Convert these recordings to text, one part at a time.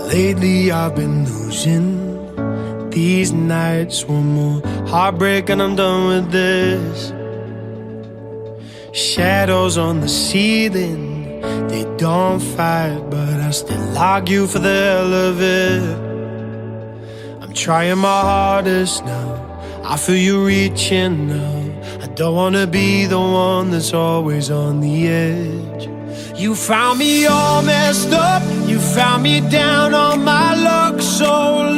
Lately I've been losing these nights. One more heartbreak and I'm done with this. Shadows on the ceiling, they don't fight, but I still argue for the hell of it. I'm trying my hardest now, I feel you reaching now. I don't wanna be the one that's always on the edge. You found me all messed up, you found me down on my luck, so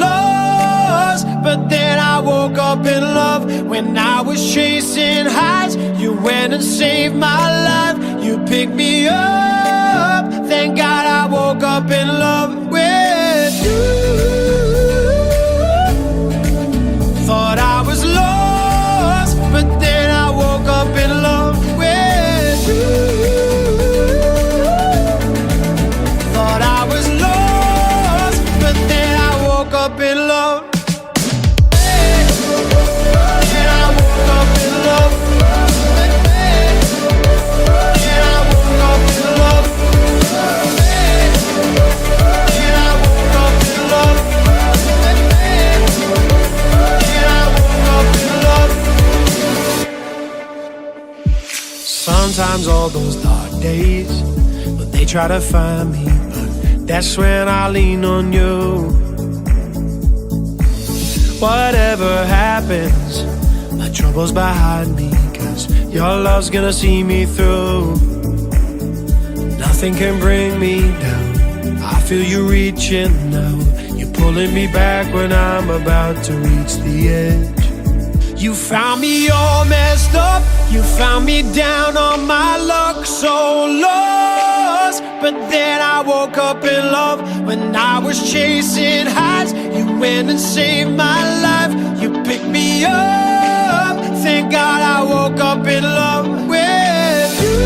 lost. But then I woke up in love. When I was chasing highs, you went and saved my life. You picked me up, thank God I woke up in love with you. Thought I was lost, but then I woke up in love with you. Thought I was lost, but then I woke up in love. Then I woke up in love. Then I woke up in love. Then I woke up in love. Then I woke up in love. Sometimes all those dark days, but they try to find me, but that's when I lean on you. Whatever happens, my trouble's behind me, 'cause your love's gonna see me through. Nothing can bring me down, I feel you reaching now. You're pulling me back when I'm about to reach the edge. You found me all messed up, you found me down on my luck, so lost. But then I woke up in love. When I was chasing highs, you went and saved my life. You picked me up, thank God I woke up in love with you.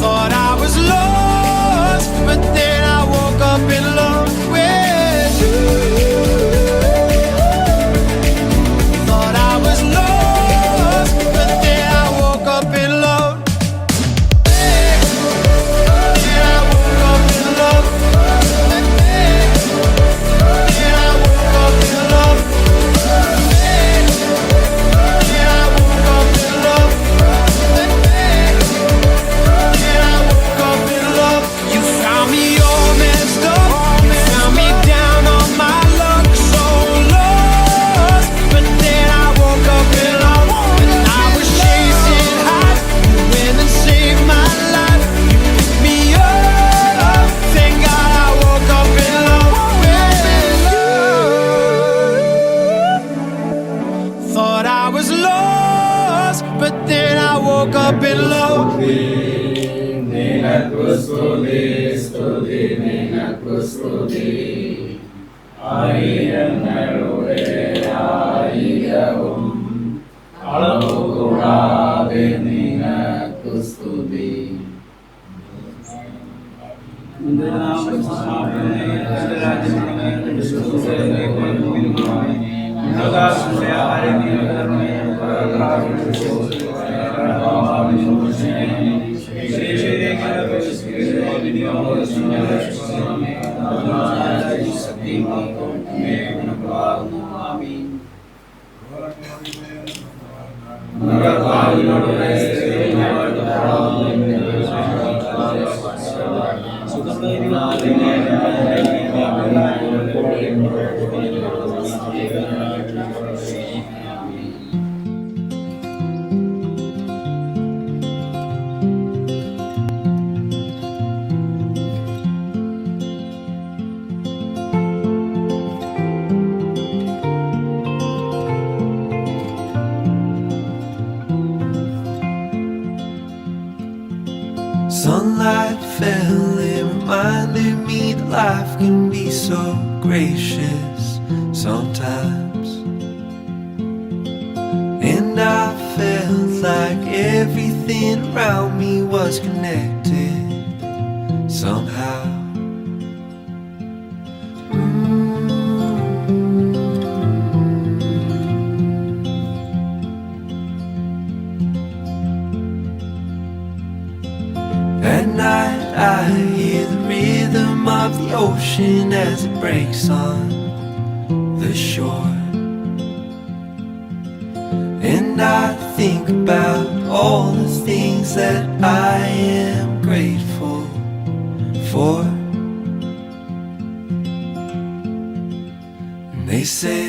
Thought I was lost, but then I woke up in love with you. Thought I was lost, but then I woke up in love. Then I woke up in love. Then I woke up in love. Then I woke up in love. Then I woke up in love. You found me all messed up, you found me down on my luck, so lost. But then I woke up in love. When I was chasing highs, you went and saved my life. You picked me up, thank God I woke up in love with you. Thought I was lost, but then I woke up in love. Sunlight fell, it reminded me that life can be so gracious sometimes. And I felt like everything around me was connected somehow. At night I hear the rhythm of the ocean as it breaks on the shore. And I think about all the things that I am grateful for. And they say,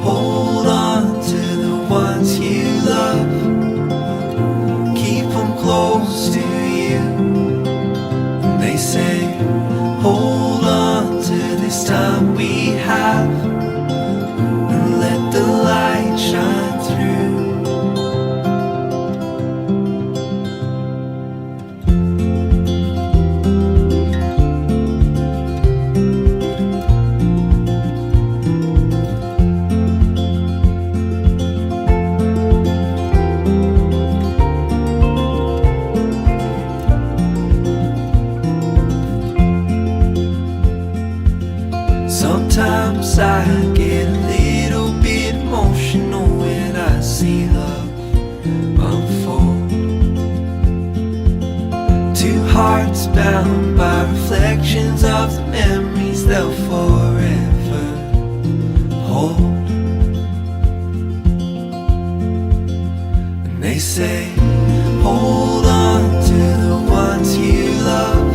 hold on to the ones you love, keep them close to you. And they say, hold on to this time we have, and let the light shine through. Sometimes I get a little bit emotional when I see love unfold. Two hearts bound by reflections of the memories they'll forever hold. And they say, hold on to the ones you love,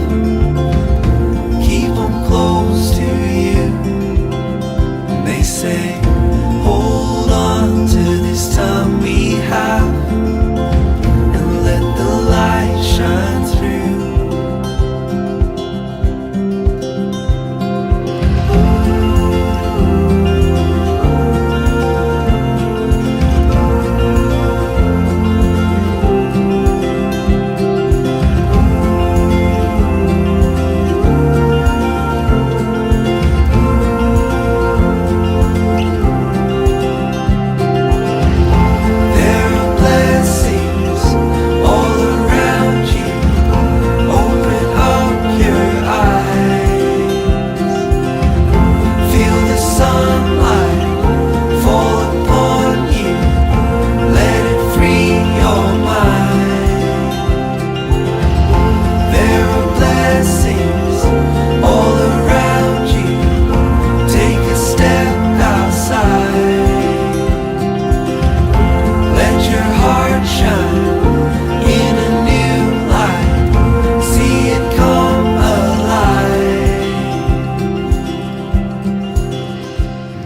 keep them close to you. They say, hold on to this time we have, and let the light shine through.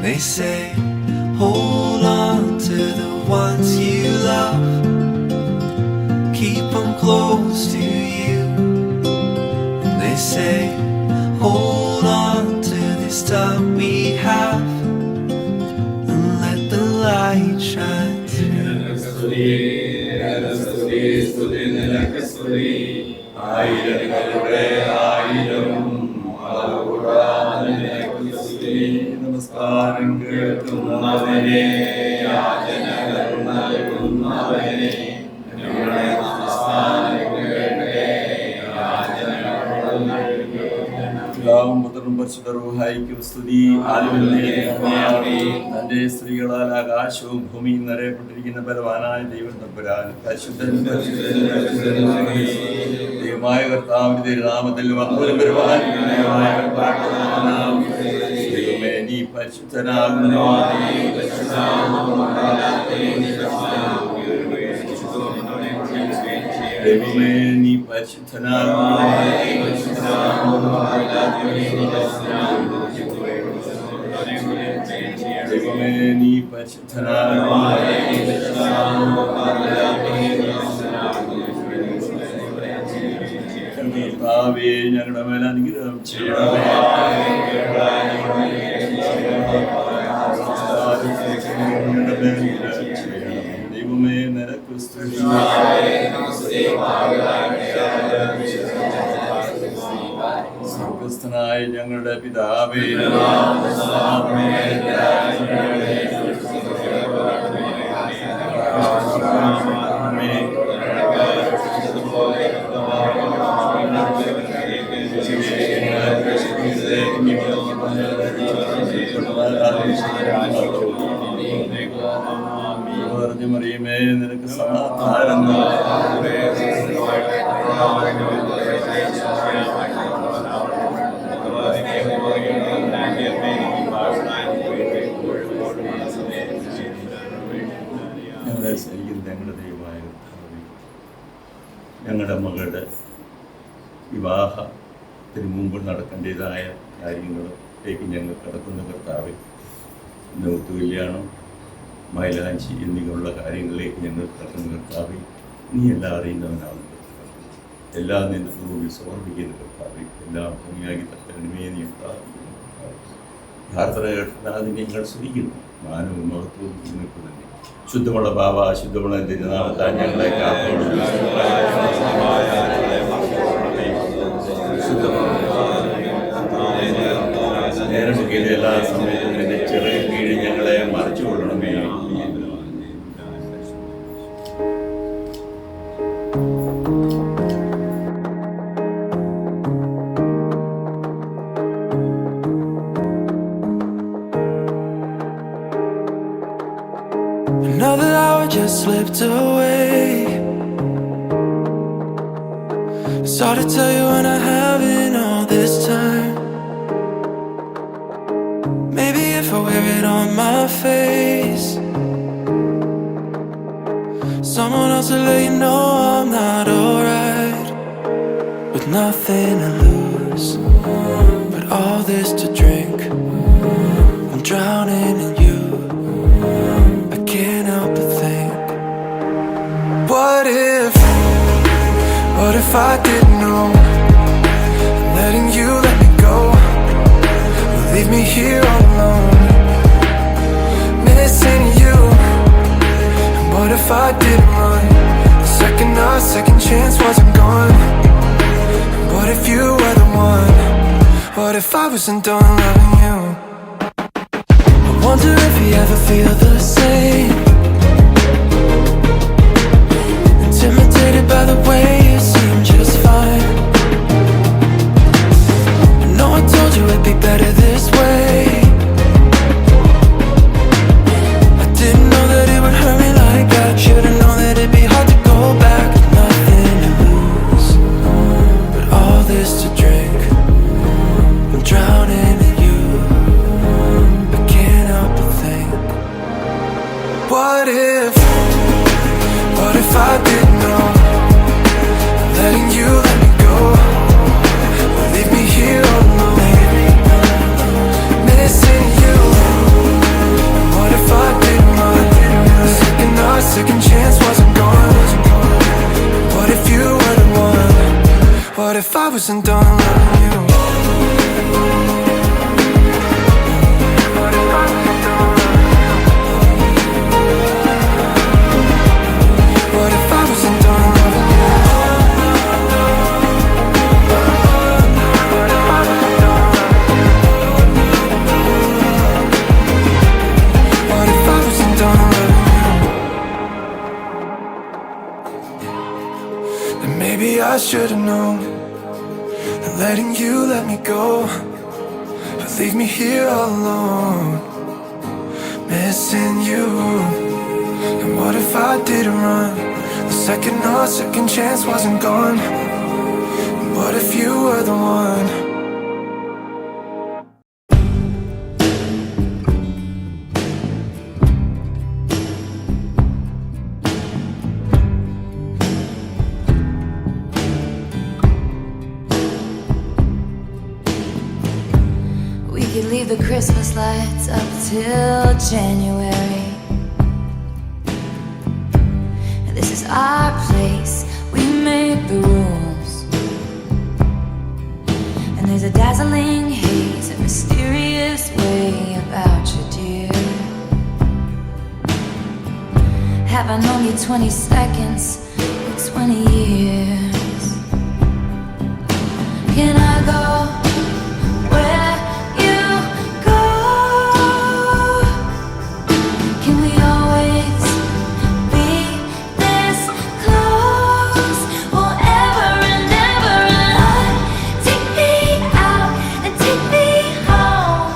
They say, hold on to the ones you love, keep them close to you. And they say, hold on to this time we have, and let the light shine through. നമസ്കാരം കേൾക്കുന്നവനെ, യാചനകൾ നൽകുന്നവനെ, ഞങ്ങളുടെ നമസ്കാരം കേൾക്കണമേ, യാചനകൾ നൽകണമേ. പിതാവും പുത്രനും പരിശുദ്ധ റൂഹായിക്കും സ്തുതി. തന്റെ സ്ത്രീകളാൽ ആകാശവും ഭൂമിയും നിറയപ്പെട്ടിരിക്കുന്ന ബലവാനായ ദൈവം തമ്പുരാൻ പരിശുദ്ധൻ ദൈവമായ കർത്താവിന്റെ തിരുനാമത്തിൽ മക്കളും വരുവാൻ ദൈവമേ നീ പരിശുദ്ധനാകുന്നു. ദൈവമേ നീ പരിശുദ്ധനാകുന്നു. ദൈവമേ നീ പരിശുദ്ധനാകുന്നു. കർത്താവേ ഞങ്ങളുടെ മേൽ അനുഗ്രഹം ചെയ്യണമേ. ദൈവമേ നിനക്ക് സ്തുതി. സ്വർഗ്ഗസ്ഥനായ ഞങ്ങളുടെ പിതാവേ, മറിയമേ നിനക്ക് സമാധാനം. ഞങ്ങളുടെ ദൈവമായ കർത്താവേ, ഞങ്ങളുടെ മകളുടെ വിവാഹത്തിന് മുമ്പ് നടക്കേണ്ടതായ കാര്യങ്ങളിലേക്ക് ഞങ്ങൾ കടക്കുന്ന കർത്താവേ, നോത്ത് കല്യാണം, മൈലാഞ്ചി എന്നിങ്ങനെയുള്ള കാര്യങ്ങളിലേക്ക് ഞങ്ങൾ കടക്കുന്ന കർത്താവേ, നീ എല്ലാം അറിയുന്നവനാണ് കർത്താവേ. എല്ലാം നിന്റെ മുമ്പിൽ സമർപ്പിക്കുന്ന കർത്താവേ, എല്ലാം ഭംഗിയാക്കി തരണമേ നീ പ്രാർത്ഥിക്കുന്നു കർത്താവേ. പ്രാർത്ഥന കേട്ടതിനെ ഞങ്ങൾ ശ്രമിക്കുന്നു. മാനവും മഹത്വവും നിങ്ങൾക്ക് തന്നെ. ശുദ്ധമുള്ള ബാബ, ശുദ്ധമുള്ള തിരുനാമത്താൽ ഞങ്ങളെ കാത്തോളം നേരം കീഴിൽ എല്ലാ സമയത്തും എൻ്റെ ചെറിയ കീഴിൽ ഞങ്ങളെ മറിച്ചു കൊള്ളണമേ. Another hour just slipped away. Sorry to tell you when I haven't all this time. Maybe if I wear it on my face, someone else will let you know I'm not alright. With nothing to lose, but all this to drink. I'm drowning in you, I can't help but think. What if I didn't know? Letting you let me go will leave me here all alone, missing you. And what if I didn't run? The second chance wasn't gone. And what if you were the one? What if I wasn't done loving you? I wonder if you ever feel the same. Intimidated by the way you seem just fine. I know I told you it'd be better this way. I didn't know that it would hurt me like that. Should've known that it'd be hard to go back. Nothing to lose, but all this to drink. I'm drowning in you, I can't help but think. What if I didn't know? Letting you let me go will leave me here all alone, missing you. And what if I didn't run? The second chance wasn't gone. What if you were the one? What if I wasn't done loving you? What if I wasn't done loving you? What if I wasn't done loving you? And maybe I should've known that letting you let me go would leave me here all alone, missing you. And what if I didn't run? The second chance wasn't gone. And what if you were the one? We could leave the Christmas lights up till January. This is our place, we make the rules. And there's a dazzling haze, a mysterious way about you, dear. Have I known you 20 seconds or 20 years? Can I go where you go? Can we always be this close forever and ever? And take me out and take me home.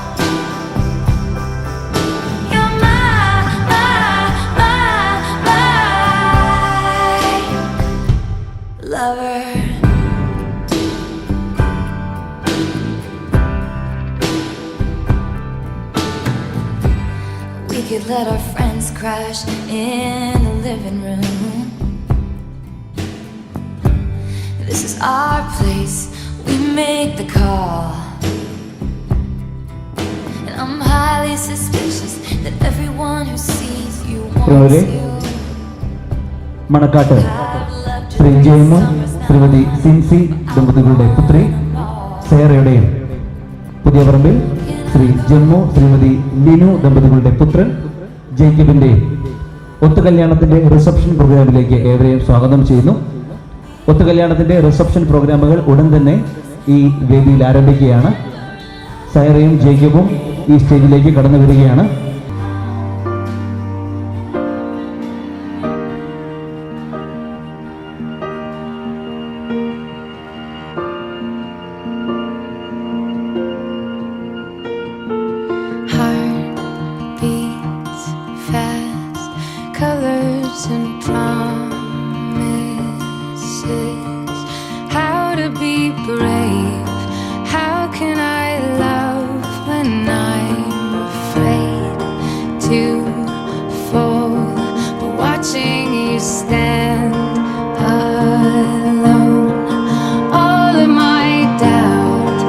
You're my lover. could let our friends crash in the living room. This is our place, we make the call. And I'm highly suspicious that everyone who sees you wants you. Manakkad Shri ജയമോ Shrimati Sincy ദമ്പതികളുടെ പുത്രി സേറയുടെയും പുതിയ പറമ്പിൽ ശ്രീ ജമ്മു ശ്രീമതി ലിനു ദമ്പതികളുടെ പുത്രൻ ജേക്കബിന്റെ ഒത്തുകല്യാണത്തിന്റെ reception പ്രോഗ്രാമിലേക്ക് ഏവരെയും സ്വാഗതം ചെയ്യുന്നു. ഒത്തുകല്യാണത്തിന്റെ reception പ്രോഗ്രാമുകൾ ഉടൻ തന്നെ ഈ വേദിയിൽ ആരംഭിക്കുകയാണ്. സൈറയും ജേക്കബും ഈ സ്റ്റേജിലേക്ക് കടന്നു വരികയാണ്. Colors and promises, how to be brave, how can I love when I'm afraid to fall, but watching you stand alone, all of my doubt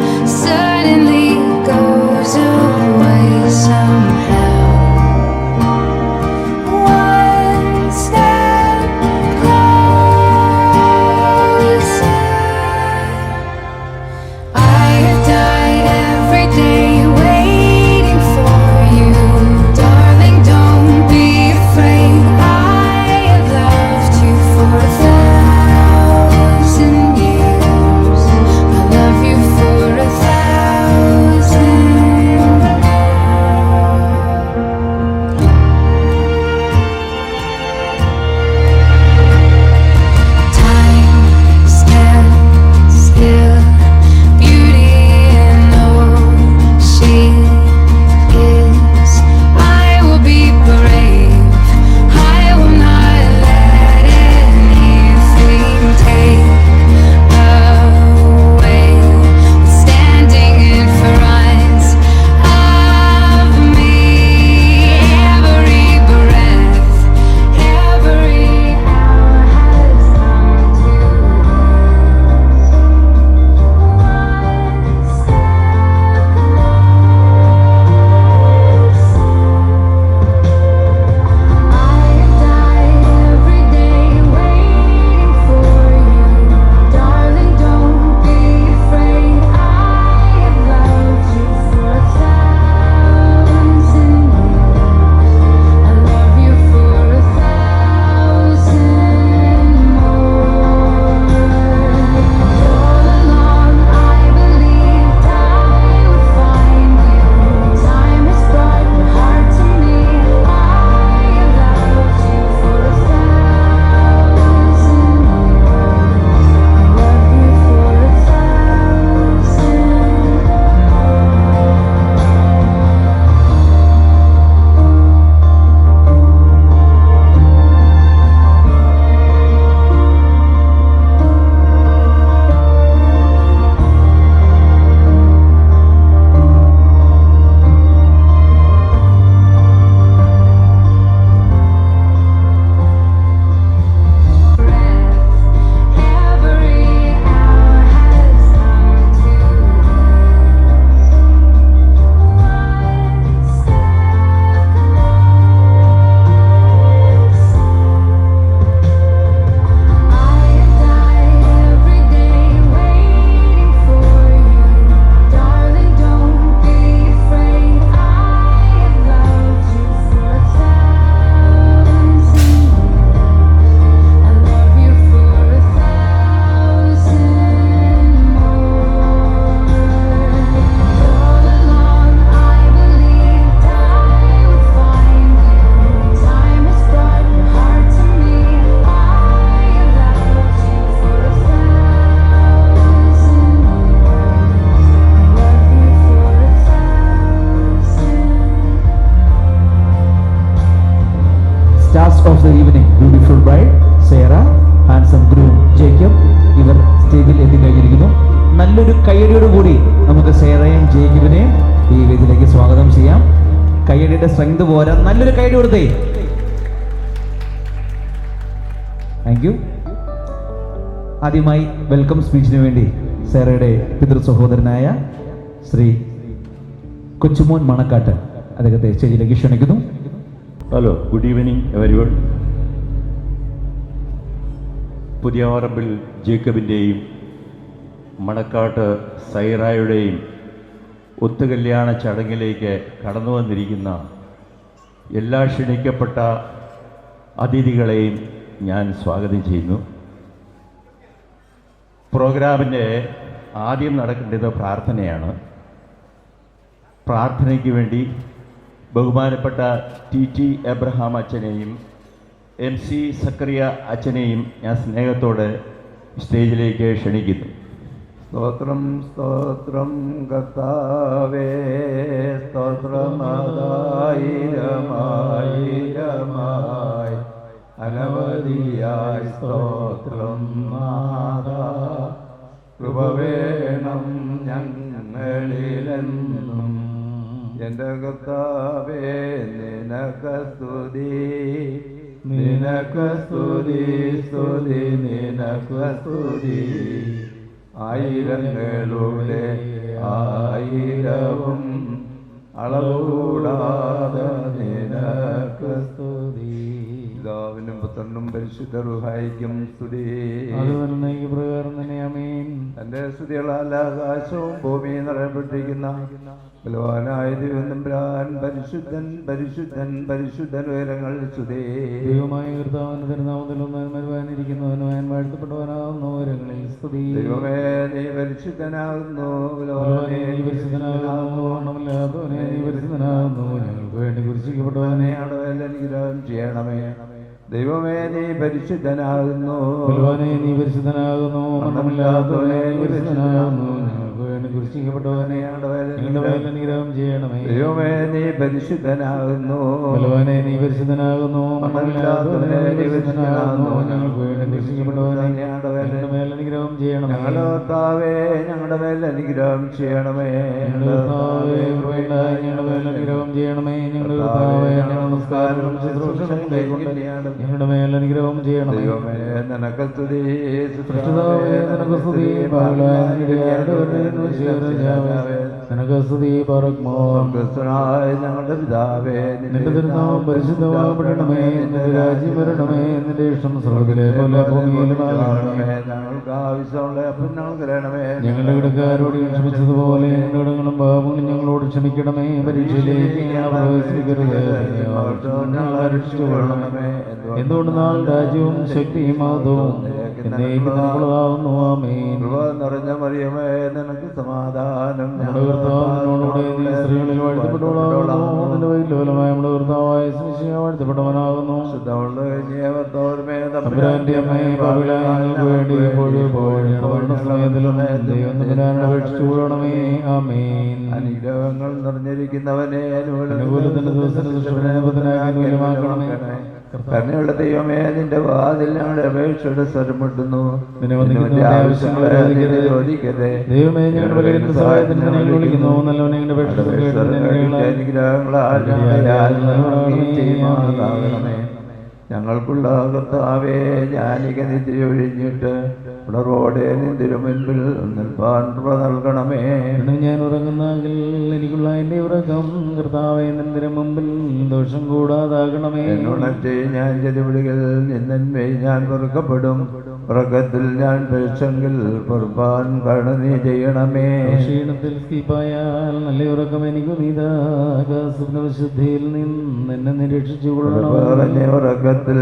suddenly goes away somehow. of the evening, beautiful bride Sarah, handsome groom Jacob, ഇവർ സ്റ്റേജിൽ എത്തിക്കഴിഞ്ഞിരിക്കുന്നു. നല്ലൊരു കയ്യടിയോട് കൂടി നമുക്ക് സേറയും ജേക്കബിനെയും ഈ വേദിയിലേക്ക് സ്വാഗതം ചെയ്യാം. കൈയടിയുടെ strength പോരാ, നല്ലൊരു കൈയടി കൊടുത്തേ. Thank you. ആദ്യമായി വെൽക്കം സ്പീച്ചിന് വേണ്ടി സേറയുടെ പിതൃ സഹോദരനായ ശ്രീ കൊച്ചുമോൻ മണക്കാട്ട് അദ്ദേഹത്തെ സ്റ്റേജിലേക്ക് ക്ഷണിക്കുന്നു. Hello, good evening everyone. പുതിയ പറമ്പിൽ ജേക്കബിൻ്റെയും മണക്കാട്ട് സൈറായുടെയും ഒത്തുകല്യാണ ചടങ്ങിലേക്ക് കടന്നു വന്നിരിക്കുന്ന എല്ലാ ക്ഷണിക്കപ്പെട്ട അതിഥികളെയും ഞാൻ സ്വാഗതം ചെയ്യുന്നു. പ്രോഗ്രാമിൻ്റെ ആദ്യം നടക്കേണ്ടത് പ്രാർത്ഥനയാണ്. പ്രാർത്ഥനയ്ക്ക് വേണ്ടി ബഹുമാനപ്പെട്ട ടി എബ്രഹാം അച്ഛനെയും MC സക്കറിയ അച്ഛനെയും ഞാൻ സ്നേഹത്തോടെ സ്റ്റേജിലേക്ക് ക്ഷണിക്കുന്നു. സ്തോത്രം സ്തോത്രം കർത്താവേ, സ്തോത്രമായിരമായിരമായി അനവധിയായി സ്തോത്രം നാഥാ. കൃപ വേണം ഞങ്ങളിലെന്നും എൻ്റെ കർത്താവേ, നിനക്ക് സ്തുതി, നിനക്ക് സ്തുതി, സ്തുതി, നിനക്ക് സ്തുതി. ആയിരങ്ങളുടെ ആയിരവും അളവുകൂടാതെ നിനക്ക് സ്തുതി. പിതാവിനും പുത്രനും പരിശുദ്ധ റൂഹായിക്കും സ്തുതി. തന്റെ സ്തുതികളാൽ ആകാശവും ഭൂമിയും നിറയപ്പെട്ടിരിക്കുന്ന ബലവാനായ ദൈവത്തമ്പുരാൻ പരിശുദ്ധൻ പരിശുദ്ധൻ പരിശുദ്ധൻ ഉയരങ്ങൾ സ്തുതി. ദൈവമായ കർത്താവിന്റെ തിരുനാമത്തിൽ ഒന്നാൻ വരുവാനിരിക്കുന്നവനും ഞാൻ വാഴ്ത്തപ്പെട്ടവനാകുന്നു ഉയരങ്ങളിൽ സ്തുതി. ദൈവമേ നീ പരിശുദ്ധനാകുന്നു, ബലവാനേ നീ പരിശുദ്ധനാകുന്നു, ഓണമില്ലാത്തവനെ നീ പരിശുദ്ധനാകുന്നു, ഞങ്ങൾക്ക് വേണ്ടി കുരിശിക്കപ്പെട്ടവനെ അനുഗ്രഹം ചെയ്യണമേ. ദൈവമേ നീ പരിശുദ്ധനാകുന്നു, ബലവാനേ നീ പരിശുദ്ധനാകുന്നു, മരണമില്ലാത്തവനെ നീ പരിശുദ്ധനാകുന്നു, ഞങ്ങൾക്ക് വേണ്ടി കുരിശിക്കപ്പെട്ടവനെ ഞങ്ങളുടെ മേൽ അനുഗ്രഹം ചെയ്യണമേ. ദൈവമേ നീ പരിശുദ്ധനാകുന്നു, ബലവാനേ നീ പരിശുദ്ധനാകുന്നു, മരണമില്ലാത്തവനെ നീ പരിശുദ്ധനാകുന്നു, ഞങ്ങൾക്ക് വേണ്ടി കുരിശിക്കപ്പെട്ടവനെ ഞങ്ങളുടെ മേൽ അനുഗ്രഹം ചെയ്യണമേ. ഞങ്ങളുടെ കർത്താവേ ഞങ്ങളുടെ മേൽ അനുഗ്രഹം ചെയ്യണമേ. ഞങ്ങളുടെ കർത്താവേ കൃപയുണ്ടായി ഞങ്ങളുടെ മേൽ അനുഗ്രഹം ചെയ്യണമേ. ഞങ്ങളുടെ കർത്താവേ ഞങ്ങളുടെ നമസ്കാരവും ശുശ്രൂഷകളും കൈക്കൊണ്ട് ഞങ്ങളുടെ മേൽ അനുഗ്രഹം ചെയ്യണമേ. ദൈവമേ നിനക്ക് സ്തുതി, സൃഷ്ടിതാവേ നിനക്ക് സ്തുതി, നിനക്ക് സ്തുതി. ക്രിസ്തുനായ ഞങ്ങളുടെ പിതാവേ, നിന്റെ തിരുനാമം പരിശുദ്ധമാകപ്പെടണമേ, നിന്റെ രാജ്യം വരണമേ, നിന്റെ ഇഷ്ടം സ്വർഗ്ഗത്തിലെ പോലെ ഭൂമിയിലുമാകണമേ. ഞങ്ങൾക്ക് ആവശ്യമുള്ള അപ്പം ഞങ്ങൾക്ക് തരണമേ. ഞങ്ങളുടെ കടക്കാരോട് ക്ഷമിച്ചതുപോലെ ഞങ്ങളുടെ കടങ്ങളും പാപങ്ങളും ഞങ്ങളോട് ക്ഷമിക്കണമേ. പരീക്ഷയിലേക്ക് പ്രവേശിക്കരുത്, ഞങ്ങളെ രക്ഷിച്ചുകൊള്ളണമേ. എന്തുകൊണ്ട് നാൾ രാജ്യവും ശക്തിയും മഹത്വവും എന്നേക്കും നിനക്കുള്ളതാകുന്നു. ആമേൻ. കൃപ നിറഞ്ഞ മറിയമേ നിനക്ക് സമാധാനം. നമ്മുടെ കർത്താവിനോടുകൂടെ നീ സ്ത്രീകളിൽ വാഴ്ത്തപ്പെട്ടവളാകുന്നു, നിന്റെ വൈലോലമായ നമ്മുടെ കർത്താവായ യേശുമിശിഹ വാഴ്ത്തപ്പെട്ടവനാകുന്നു. തമ്പുരാന്റെ അമ്മയെ പാപികളായ ഞങ്ങൾക്ക് വേണ്ടി ഇപ്പോഴും എപ്പോഴും ഞങ്ങളുടെ സമയത്തിലും ദൈവം തമ്പുരാനെ അപേക്ഷിച്ചുകൊള്ളണമേ. ആമേൻ. അനുഗ്രഹങ്ങൾ നിറഞ്ഞിരിക്കുന്നവനെ അനുകൂലത്തിന്റെ ദിവസത്തിന് ദുഷ്ടനാക്കി ദൂരമാക്കണമേ. കരുണയുള്ള ദൈവമേ, നിന്റെ വാതിൽ ഞങ്ങളുടെ അപേക്ഷയുടെ സ്വരമിട്ടുന്നു. ആവശ്യങ്ങളെ ചോദിക്കരുത്. ദൈവമേ ഞങ്ങളുടെ ബലഹീനതയുടെ സഹായത്തിന് ഞങ്ങൾ വിളിക്കുന്നു. നല്ലവനെ ഞങ്ങളുടെ അപേക്ഷ അനുഗ്രഹങ്ങളാകണമേ. ഞങ്ങൾക്കുള്ള കർത്താവേ, ഞാനിക നിദ്ര ഒഴിഞ്ഞിട്ട് ഉണർവോടെ നിന്തിരു മുൻപിൽ നിൽപ്പാൻ കൃപ നൽകണമേ. ഞാൻ ഉറങ്ങുന്നെങ്കിൽ എനിക്കുള്ള എൻ്റെ ഉറക്കം കർത്താവേ നിന്റെ മുമ്പിൽ ദോഷം കൂടാതാകണമേ. എന്നുണർത്തി ഞാൻ ചെറുവിളികൾ നിന്നന്മേ ഞാൻ പൊറുക്കപ്പെടും. ഉറക്കത്തിൽ ഞാൻ പേക്ഷെങ്കിൽ പൊറുപ്പാൻ കരുണ നീ ചെയ്യണമേ. ക്ഷീണത്തിൽ സ്കീപ്പായാൽ നല്ല ഉറക്കം എനിക്ക് നീതാശുദ്ധിയിൽ നിന്ന് എന്നെ നിരീക്ഷിച്ചു കൊള്ളണം. ഉറക്കത്തിൽ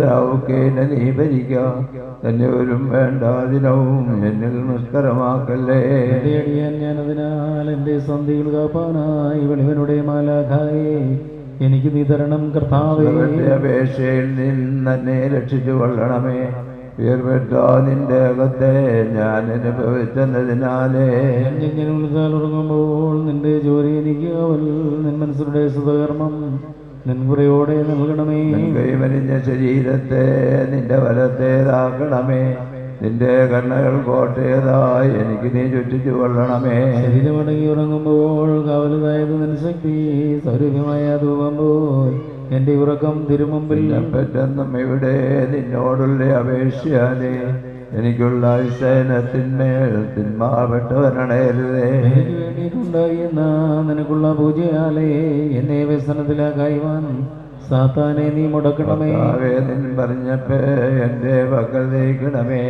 രാവുക്കേനെ നീ ഭരിക്കാം. തന്നെ ഒരു വേണ്ടാതിനവും എന്നിൽ നിഷ്കരമാക്കല്ലേ. അടിയാൻ ഞാൻ അതിനാൽ എൻ്റെ സന്ധികൾ കാപ്പാനായി വെളിവനുടെ മാലാഖായേ എനിക്ക് നീ തരണം കർത്താവേ. അപേക്ഷയിൽ നിന്നെ രക്ഷിച്ചു കൊള്ളണമേ. ഉയർപ്പെട്ട നിന്റെ അകത്തെ ഞാൻ അനുഭവിച്ചതിനാലേ ഉറങ്ങുമ്പോൾ നിന്റെ ജോലി എനിക്ക് നിൻ മനസ്സിലൂടെ സുതകർമ്മം നിൻകുറയോടെ നൽകണമേ. കൈവരിഞ്ഞ ശരീരത്തെ നിന്റെ വലത്തേതാക്കണമേ. നിന്റെ കണ്ണുകൾ കോട്ടയതായി എനിക്ക് നീ ചുറ്റിച്ചു കൊള്ളണമേ. ശരീരമടങ്ങി ഉറങ്ങുമ്പോൾ കാവലുതായത് നിൻ ശക്തി സൗരഭ്യമായ ധൂപം പോൽ എന്റെ ഉറക്കം തിരുമുമ്പിൽ. പറ്റെന്നും ഇവിടെ നിന്നോടുള്ള അപേക്ഷയാലേ എനിക്കുള്ള സേനത്തിന്മേൽ തിന്മാപ്പെട്ടവരണയരുതേ. എനിക്ക് വേണ്ടിയിട്ടുണ്ടായി എന്ന നിനക്കുള്ള പൂജയാലേ എന്നെ വ്യസനത്തിലാക്കായിവാൻ സാത്താനെ നീ മുടക്കണമേ. നിൻ പറഞ്ഞപ്പേ എൻ്റെ പക്കൽ നീക്കണമേ.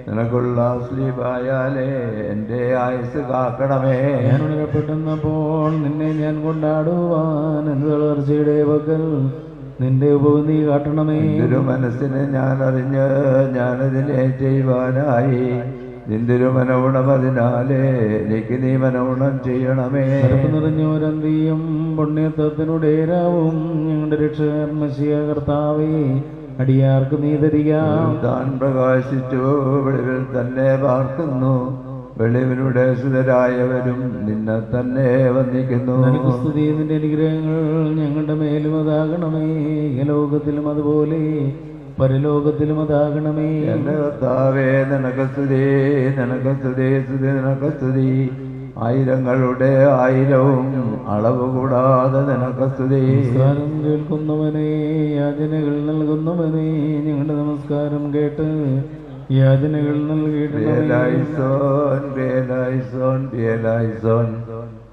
നിനക്കുള്ള സ്ലീപായാലേ എൻ്റെ ആയുസ് കാക്കണമേ. ഞാൻ ഉണരപ്പെട്ടപ്പോൾ നിന്നെ ഞാൻ കൊണ്ടാടുവാൻ എന്ത് തളർച്ചയുടെ പക്കൽ നിന്റെ ഉപവ് നീ കാട്ടണമേ. നിന്തൊരു മനസ്സിനെ ഞാൻ അറിഞ്ഞ് ഞാനതിനെ ചെയ്യുവാനായി നിന്തൊരു മനോണമതിനാലേ എനിക്ക് നീ മനോണം ചെയ്യണമേ. നിറഞ്ഞോരന്തിയും പുണ്യത്വത്തിനുടെ രാവും ഞങ്ങളുടെ രക്ഷകൻ മശിയ കർത്താവേ അടിയാർക്ക് നീ തരിക. താൻ പ്രകാശിച്ചു വെളിവിൽ തന്നെ പാർക്കുന്നു. വെളിവിലൂടെ സുതരായവരും നിന്നെ തന്നെ വന്ദിക്കുന്നു. നിനക്ക് സ്തുതി. നിന്റെ അനുഗ്രഹങ്ങൾ ഞങ്ങളുടെ മേലും അതാകണമേ. ലോകത്തിലും അതുപോലെ പരലോകത്തിലും അതാകണമേ. എന്റെ കർത്താവേ നിനക്ക് സ്തുതി, നിനക്ക് സ്തുതി, സ്തുതി നിനക്ക് സ്തുതി. ആയിരങ്ങളുടെ ആയിരവും അളവ് കൂടാതെ നിനക്ക് സ്തുതി. നമസ്കാരം കേൾക്കുന്നവനെ യാചനകൾ നൽകുന്നവനെ ഞങ്ങളുടെ നമസ്കാരം കേട്ട് യാചനകൾ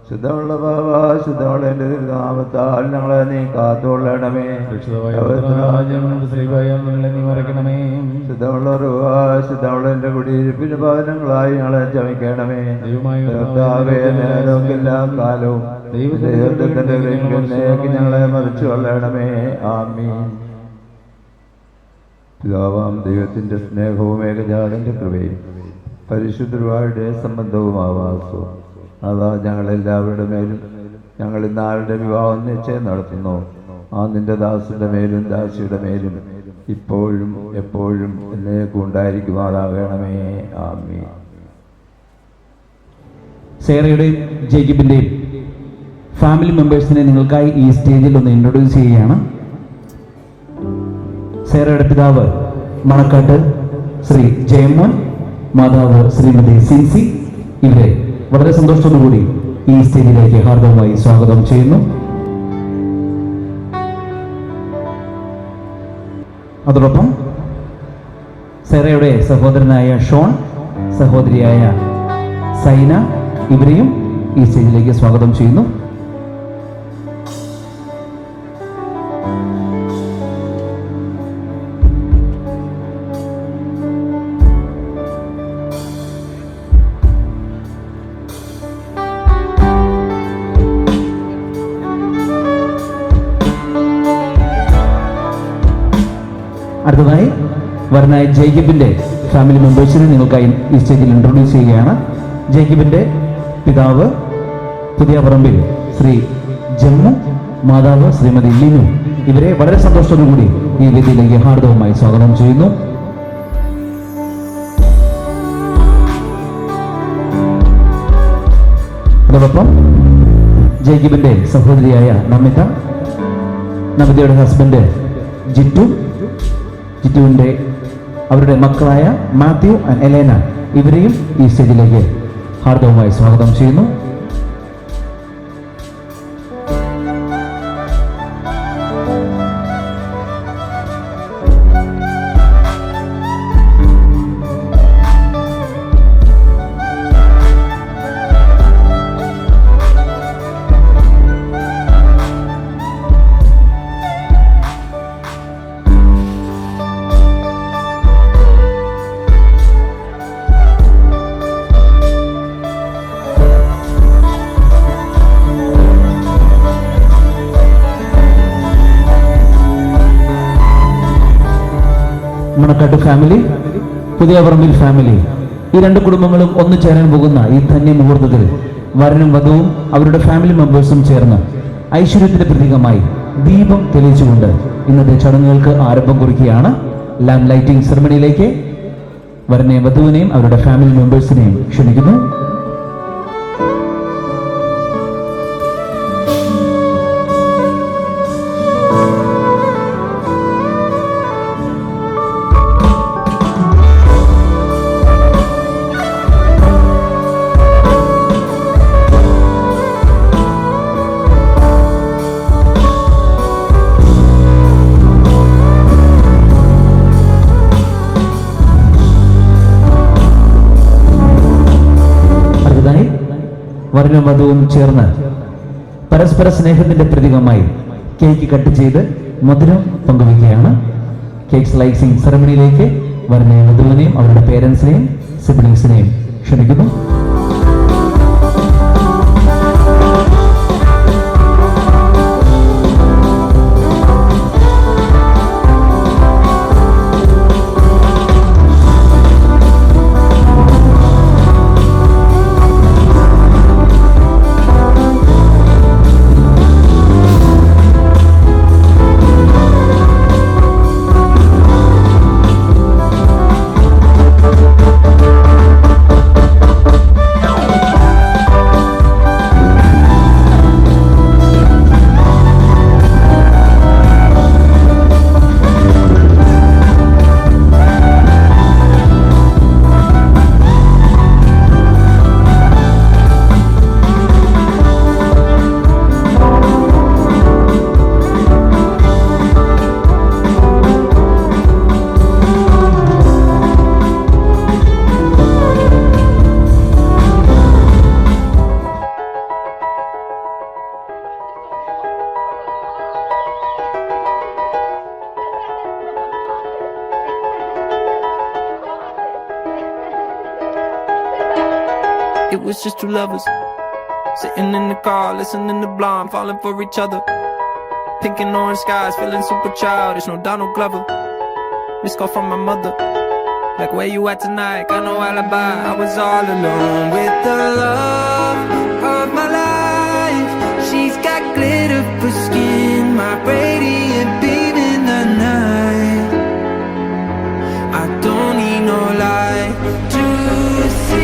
ശുദ്ധമുള്ള ബാബ, ശുദ്ധമുള്ള എൻ്റെ തിരുനാമത്താൽ ഞങ്ങളെ നീ കാത്തുകൊള്ളണമേ. നീ മറക്കണമേ. ശുദ്ധമുള്ള റുഹ, ശുദ്ധമുള്ള എൻ്റെ കുടിയിരിപ്പിന് ഭവനങ്ങളായി ഞങ്ങളെ ചമിക്കണമേ. നേരവുമില്ല കാലവും ദൈവത്തിന്റെ ഞങ്ങളെ മറിച്ചു കൊള്ളണമേ. ആമീൻ. പിതാവാം ദൈവത്തിൻ്റെ സ്നേഹവും ഏകജാതൻ്റെ കൃപയും പരിശുദ്ധരുടെ സംബന്ധവും ആവാസവും അതാ ഞങ്ങളെല്ലാവരുടെ മേലും ഞങ്ങൾ ഇന്ന് ആരുടെ വിവാഹം നിശ്ചയം നടത്തുന്നു ആ നിന്റെ ദാസിയുടെ മേലും ദാസിയുടെ മേലും ഇപ്പോഴും എപ്പോഴും എന്നേക്കും ഉണ്ടായിരിക്കുമാറാകണമേ. ആമീൻ. സേറയുടെയും ജേക്കബിൻ്റെയും ഫാമിലി മെമ്പേഴ്സിനെ നിങ്ങൾക്കായി ഈ സ്റ്റേജിൽ ഒന്ന് ഇൻട്രൊഡ്യൂസ് ചെയ്യുകയാണ്. സേറയുടെ പിതാവ് മണക്കാട്ട് ശ്രീ ജയമോൻ, മാതാവ് ശ്രീമതി സിൻസി. ഇവരെ വളരെ സന്തോഷത്തോടുകൂടി ഈ സ്റ്റേജിലേക്ക് ഹാർദവമായി സ്വാഗതം ചെയ്യുന്നു. അതോടൊപ്പം സേറയുടെ സഹോദരനായ ഷോൺ, സഹോദരിയായ സൈന, ഇവരെയും ഈ സ്റ്റേജിലേക്ക് സ്വാഗതം ചെയ്യുന്നു. അടുത്തതായി വരനായ ജേക്കബിൻ്റെ ഫാമിലി മെമ്പേഴ്സിനെ നിങ്ങൾക്കായി ഈ സ്റ്റേജിൽ ഇൻട്രൊഡ്യൂസ് ചെയ്യുകയാണ്. ജേക്കബിൻ്റെ പിതാവ് പുതിയ പറമ്പിൽ ശ്രീ ജമ്മു, മാതാവ് ശ്രീമതി ലിനു. ഇവരെ വളരെ സന്തോഷത്തോടുകൂടി ഈ വേദിയിലേക്ക് ഹാർദവമായി സ്വാഗതം ചെയ്യുന്നു. അതോടൊപ്പം ജേക്കബിൻ്റെ സഹോദരിയായ നമിത, നമിതയുടെ ഹസ്ബൻഡ് ജിറ്റു, ജിറ്റുവിൻ്റെ അവരുടെ മക്കളായ മാത്യു ആൻഡ് എലേന, ഇവരെയും ഈ സ്റ്റേജിലേക്ക് ഹാർദവമായി സ്വാഗതം ചെയ്യുന്നു. മണക്കാട്ട് ഫാമിലി, പുതിയ പറമ്പിൽ ഫാമിലി, ഈ രണ്ട് കുടുംബങ്ങളും ഒന്നു ചേരാൻ പോകുന്ന ഈ ധന്യ മുഹൂർത്തത്തിൽ വരനും വധുവും അവരുടെ ഫാമിലി മെമ്പേഴ്സും ചേർന്ന് ഐശ്വര്യത്തിന്റെ പ്രതീകമായി ദീപം തെളിയിച്ചുകൊണ്ട് ഇന്നത്തെ ചടങ്ങുകൾക്ക് ആരംഭം കുറിക്കുകയാണ്. ലാമ്പ് ലൈറ്റിംഗ് സെറമണിയിലേക്ക് വരനെയും വധുവിനെയും അവരുടെ ഫാമിലി മെമ്പേഴ്സിനെയും ക്ഷണിക്കുന്നു. വരനും വധുവും ചേർന്ന് പരസ്പര സ്നേഹത്തിന്റെ പ്രതീകമായി കേക്ക് കട്ട് ചെയ്ത് മധുരം പങ്കുവയ്ക്കുകയാണ്. കേക്ക് സ്ലൈസിംഗ് സെറമണിയിലേക്ക് വരനെയും വധുവിനെയും അവരുടെ പേരൻസിനെയും സിബ്ലിങ്സിനെയും ക്ഷണിക്കുന്നു. It was just two lovers sitting in the car, listening to Blonde, falling for each other. Pink and orange skies, feeling super childish. No Donald Glover. Missed call from my mother, like where you at tonight? Got no alibi. I was all alone with the love of my life. She's got glitter for skin, my radiant beam in the night. I don't need no light to see.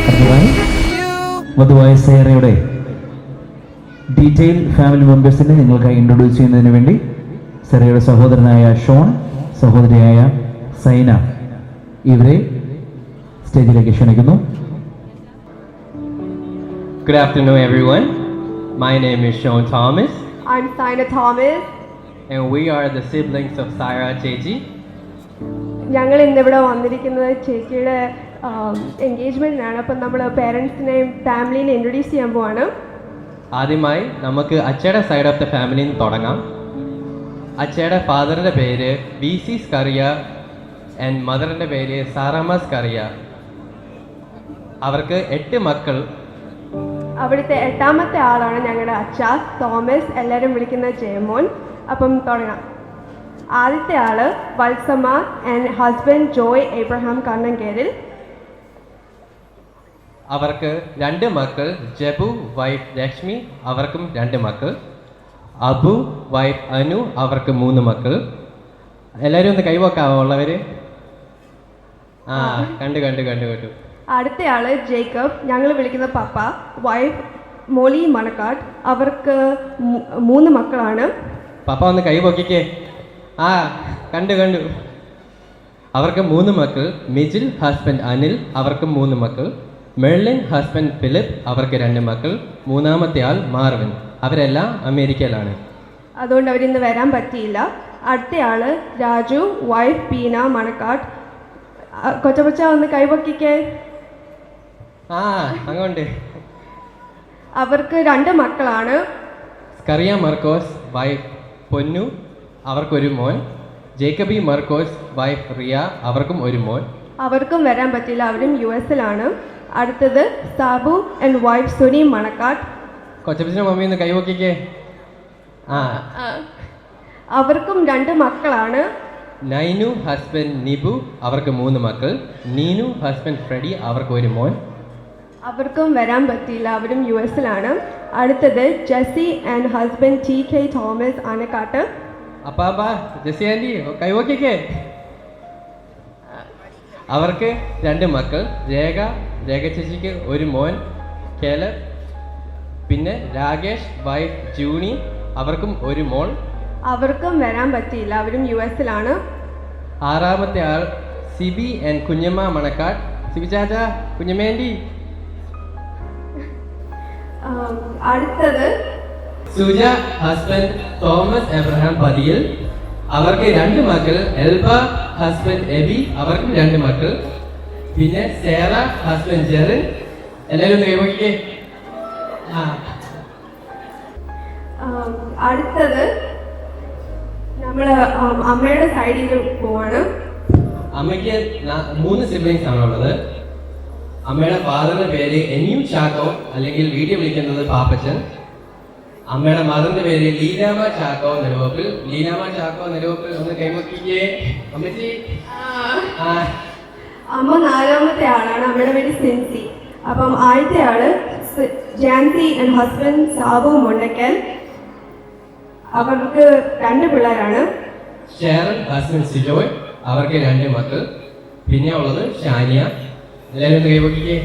വധുവായ സേറയുടെ detail family മെമ്പേഴ്സിനെ നിങ്ങൾക്കായി introduce ചെയ്യുന്നതിന് വേണ്ടി സെറയുടെ സഹോദരനായ Sean, സഹോദരിയായ സൈന ഇവരെ സ്റ്റേജിലേക്ക് ക്ഷണിക്കുന്നു. Good afternoon, everyone. My name is Sean Thomas. I'm Saina Thomas. And we are the siblings of Saira Chechi. ഞങ്ങൾ ഇന്നിവിടെ വന്നിരിക്കുന്നത് ചേച്ചിയുടെ എൻഗേജ്മെൻറ്റിനാണ്. അപ്പം നമ്മൾ പേരൻസിനെയും ഫാമിലിനെ ഇൻട്രൊഡ്യൂസ് ചെയ്യാൻ പോവാണ്. ആദ്യമായി നമുക്ക് അച്ചയുടെ സൈഡ് ഓഫ് ദ ഫാമിലിയിൽ നിന്ന് തുടങ്ങാം. അച്ചയുടെ ഫാദറിൻ്റെ പേര് BC സ്കറിയ ആൻഡ് മദറിൻ്റെ പേര് സാറാമ സ്കറിയ. അവർക്ക് 8 മക്കൾ. അവിടുത്തെ 8ാമത്തെ ആളാണ് ഞങ്ങളുടെ അച്ഛ തോമസ്, എല്ലാവരും വിളിക്കുന്ന ജയമോൻ. അപ്പം തുടങ്ങാം. ആദ്യത്തെ ആള് വത്സമ ആൻഡ് ഹസ്ബൻഡ് ജോയ് എബ്രഹാം കണ്ണങ്കേരിൽ. അവർക്ക് 2 മക്കൾ. ജബു വൈഫ് ലക്ഷ്മി, അവർക്കും 2 മക്കൾ. അബു വൈഫ് അനു, അവർക്ക് 3 മക്കൾ. എല്ലാവരും ഒന്ന് കൈവക്കാവോ ഉള്ളവർ? ആ കണ്ടു. അടുത്തയാള് ജേക്കബ്, ഞങ്ങൾ വിളിക്കുന്ന പപ്പ, വൈഫ് മോളി മണക്കാട്, അവർക്ക് 3 മക്കളാണ്. പപ്പ ഒന്ന് കൈ പൊക്കിക്കേ. ആ കണ്ടു. അവർക്ക് 3 മക്കൾ. മിജിൽ ഹസ്ബൻഡ് അനിൽ, അവർക്ക് 3 മക്കൾ. മെർലിൻ ഹസ്ബൻഡ് ഫിലിപ്പ്, അവർക്ക് 2 മക്കൾ. 3ാമത്തെ ആൾ മാർവിൻ. അവരെല്ലാം അമേരിക്കയിലാണ്. അതുകൊണ്ട് അവരിന്ന് വരാൻ പറ്റിയില്ല. അടുത്തയാള് രാജു, വൈഫ് പീന മണക്കാട്. കൊച്ചപ്പച്ച ഒന്ന് കൈപൊക്കിക്കേ. ആ അങ്ങോട്ട്. അവർക്ക് 2 മക്കളാണ്. സ്കറിയ മർക്കോസ്, വൈഫ് പൊന്നു, അവർക്കൊരു മോൻ. ജേക്കബി മർക്കോസ്, വൈഫ് റിയ, അവർക്കും 1 മോൻ. അവർക്കും വരാൻ പറ്റില്ല, അവരും US-ലാണ്. അടുത്തത് സാബു ആൻഡ് വൈഫ് സുനി മണക്കാട്. കൊച്ചപ്പച്ചനും മമ്മിയൊന്ന് കൈവക്കിക്കേ. ആ അവർക്കും 2 മക്കളാണ്. നൈനു ഹസ്ബൻഡ് നിബു, അവർക്ക് 3 മക്കൾ. നീനു ഹസ്ബൻഡ് ഫ്രെഡി, അവർക്ക് 1 മോൻ. അവർക്കും വരാൻ പറ്റിയില്ല, അവരും US-ലാണ്. അടുത്തത് Jessy and husband TK Thomas Anakkattu. അപ്പാ ജെസ്സി ആൻറ്റി കൈവക്കിക്കേ. അവർക്ക് 2 മക്കൾ. രേഖ ചേച്ചിക്ക് 1 മോൻ കേലബ്. പിന്നെ രാകേഷ് വൈഫ് ജൂണി, അവർക്കും 1 മോൾ. അവർക്കും വരാൻ പറ്റിയില്ല, അവരും US-ലാണ്. 6ാമത്തെ ആൾ സിബി ആൻഡ് കുഞ്ഞമ്മ മണക്കാട്. സിബി ചാച്ച, കുഞ്ഞമ്മേണ്ടി. അടുത്തത് സുജ ഹസ്ബൻഡ് തോമസ് എബ്രഹാം പതിയിൽ, അവർക്ക് 2 മക്കൾ. എൽബ ഹസ്ബൻഡ് എബി, അവർക്കും 2 മക്കൾ. പിന്നെ സേറ ഹസ്ബൻഡ് ജെറിൻ. എല്ലാവരും കൈവക്കിക്കേ. അടുത്തത് നമ്മൾ അമ്മയുടെ സൈഡിൽ പോവാണ്. അമ്മയ്ക്ക് 3 സിബ്ലിങ്സ് ആണുള്ളത്. അമ്മയുടെ ഫാദറിന്റെ പേര് എൻ.യു. ചാക്കോ, അല്ലെങ്കിൽ വീട്ടിൽ വിളിക്കുന്നത് പാപ്പച്ചൻ. അമ്മയുടെ മദറിന്റെ പേര് ലീലാമ ചാക്കോ നെടുവപ്പിൽ. ലീലാമ ചാക്കോ നെടുവപ്പിൽ ഒന്ന് കൈമുട്ടിക്കേ അമ്മച്ചി. അമ്മ 4ാമത്തെ ആളാണ്. അമ്മയുടെ പേര് സിൻസി. അപ്പം ആദ്യത്തെ ആള് ജാൻസി ആൻഡ് ഹസ്ബൻഡ് സാബു മുണ്ടക്കൽ. അവർക്ക് 2 പിള്ളേരാണ്. ഷാരൻ ഹസ്ബൻഡ് സിജോയ്, അവർക്ക് 2 മക്കൾ. പിന്നെ ഉള്ളത് ഷാനിയ. എല്ലാവരും ഒന്ന് കൈമുട്ടിക്കേ.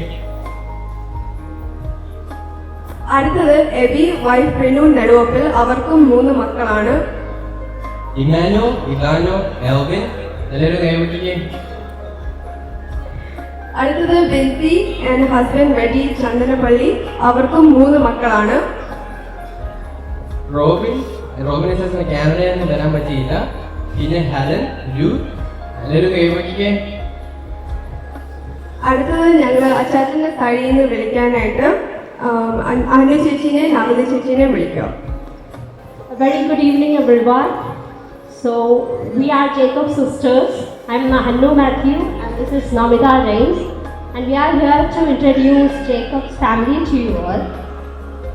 അടുത്തത് എബി വൈഫ് റിനു നെടുവപ്പിൽ. അവർക്കും 3 മക്കളാണ്. Imano, Ivano, Elvin. എല്ലാവരും കൈമുട്ടിക്കേ. അടുത്തത് ബിൻസി ആൻഡ് ഹസ്ബൻഡ് റെഡി ചന്ദനപ്പള്ളി. അവർക്കും 3 മക്കളാണ്. റോബിൻ സിസ്റ്റർ കാനഡയിൽ നിന്ന് വരാൻ പറ്റിയില്ല. പിന്നെ ഹെലൻ, രൂത്ത്. എല്ലാവരും കൈമുട്ടിക്കേ. അടുത്തത് ഞങ്ങൾ അച്ചാച്ചൻ്റെ സൈഡിൽ നിന്ന് വിളിക്കാനായിട്ട് അനു ചേച്ചീനെ നമിത ചേച്ചീനെ വിളിക്കാം. Very good evening, everyone. So we are Jacob's sisters. I'm Hannu Matthew, and this is Namita James, and we are here to introduce Jacob's family to you all.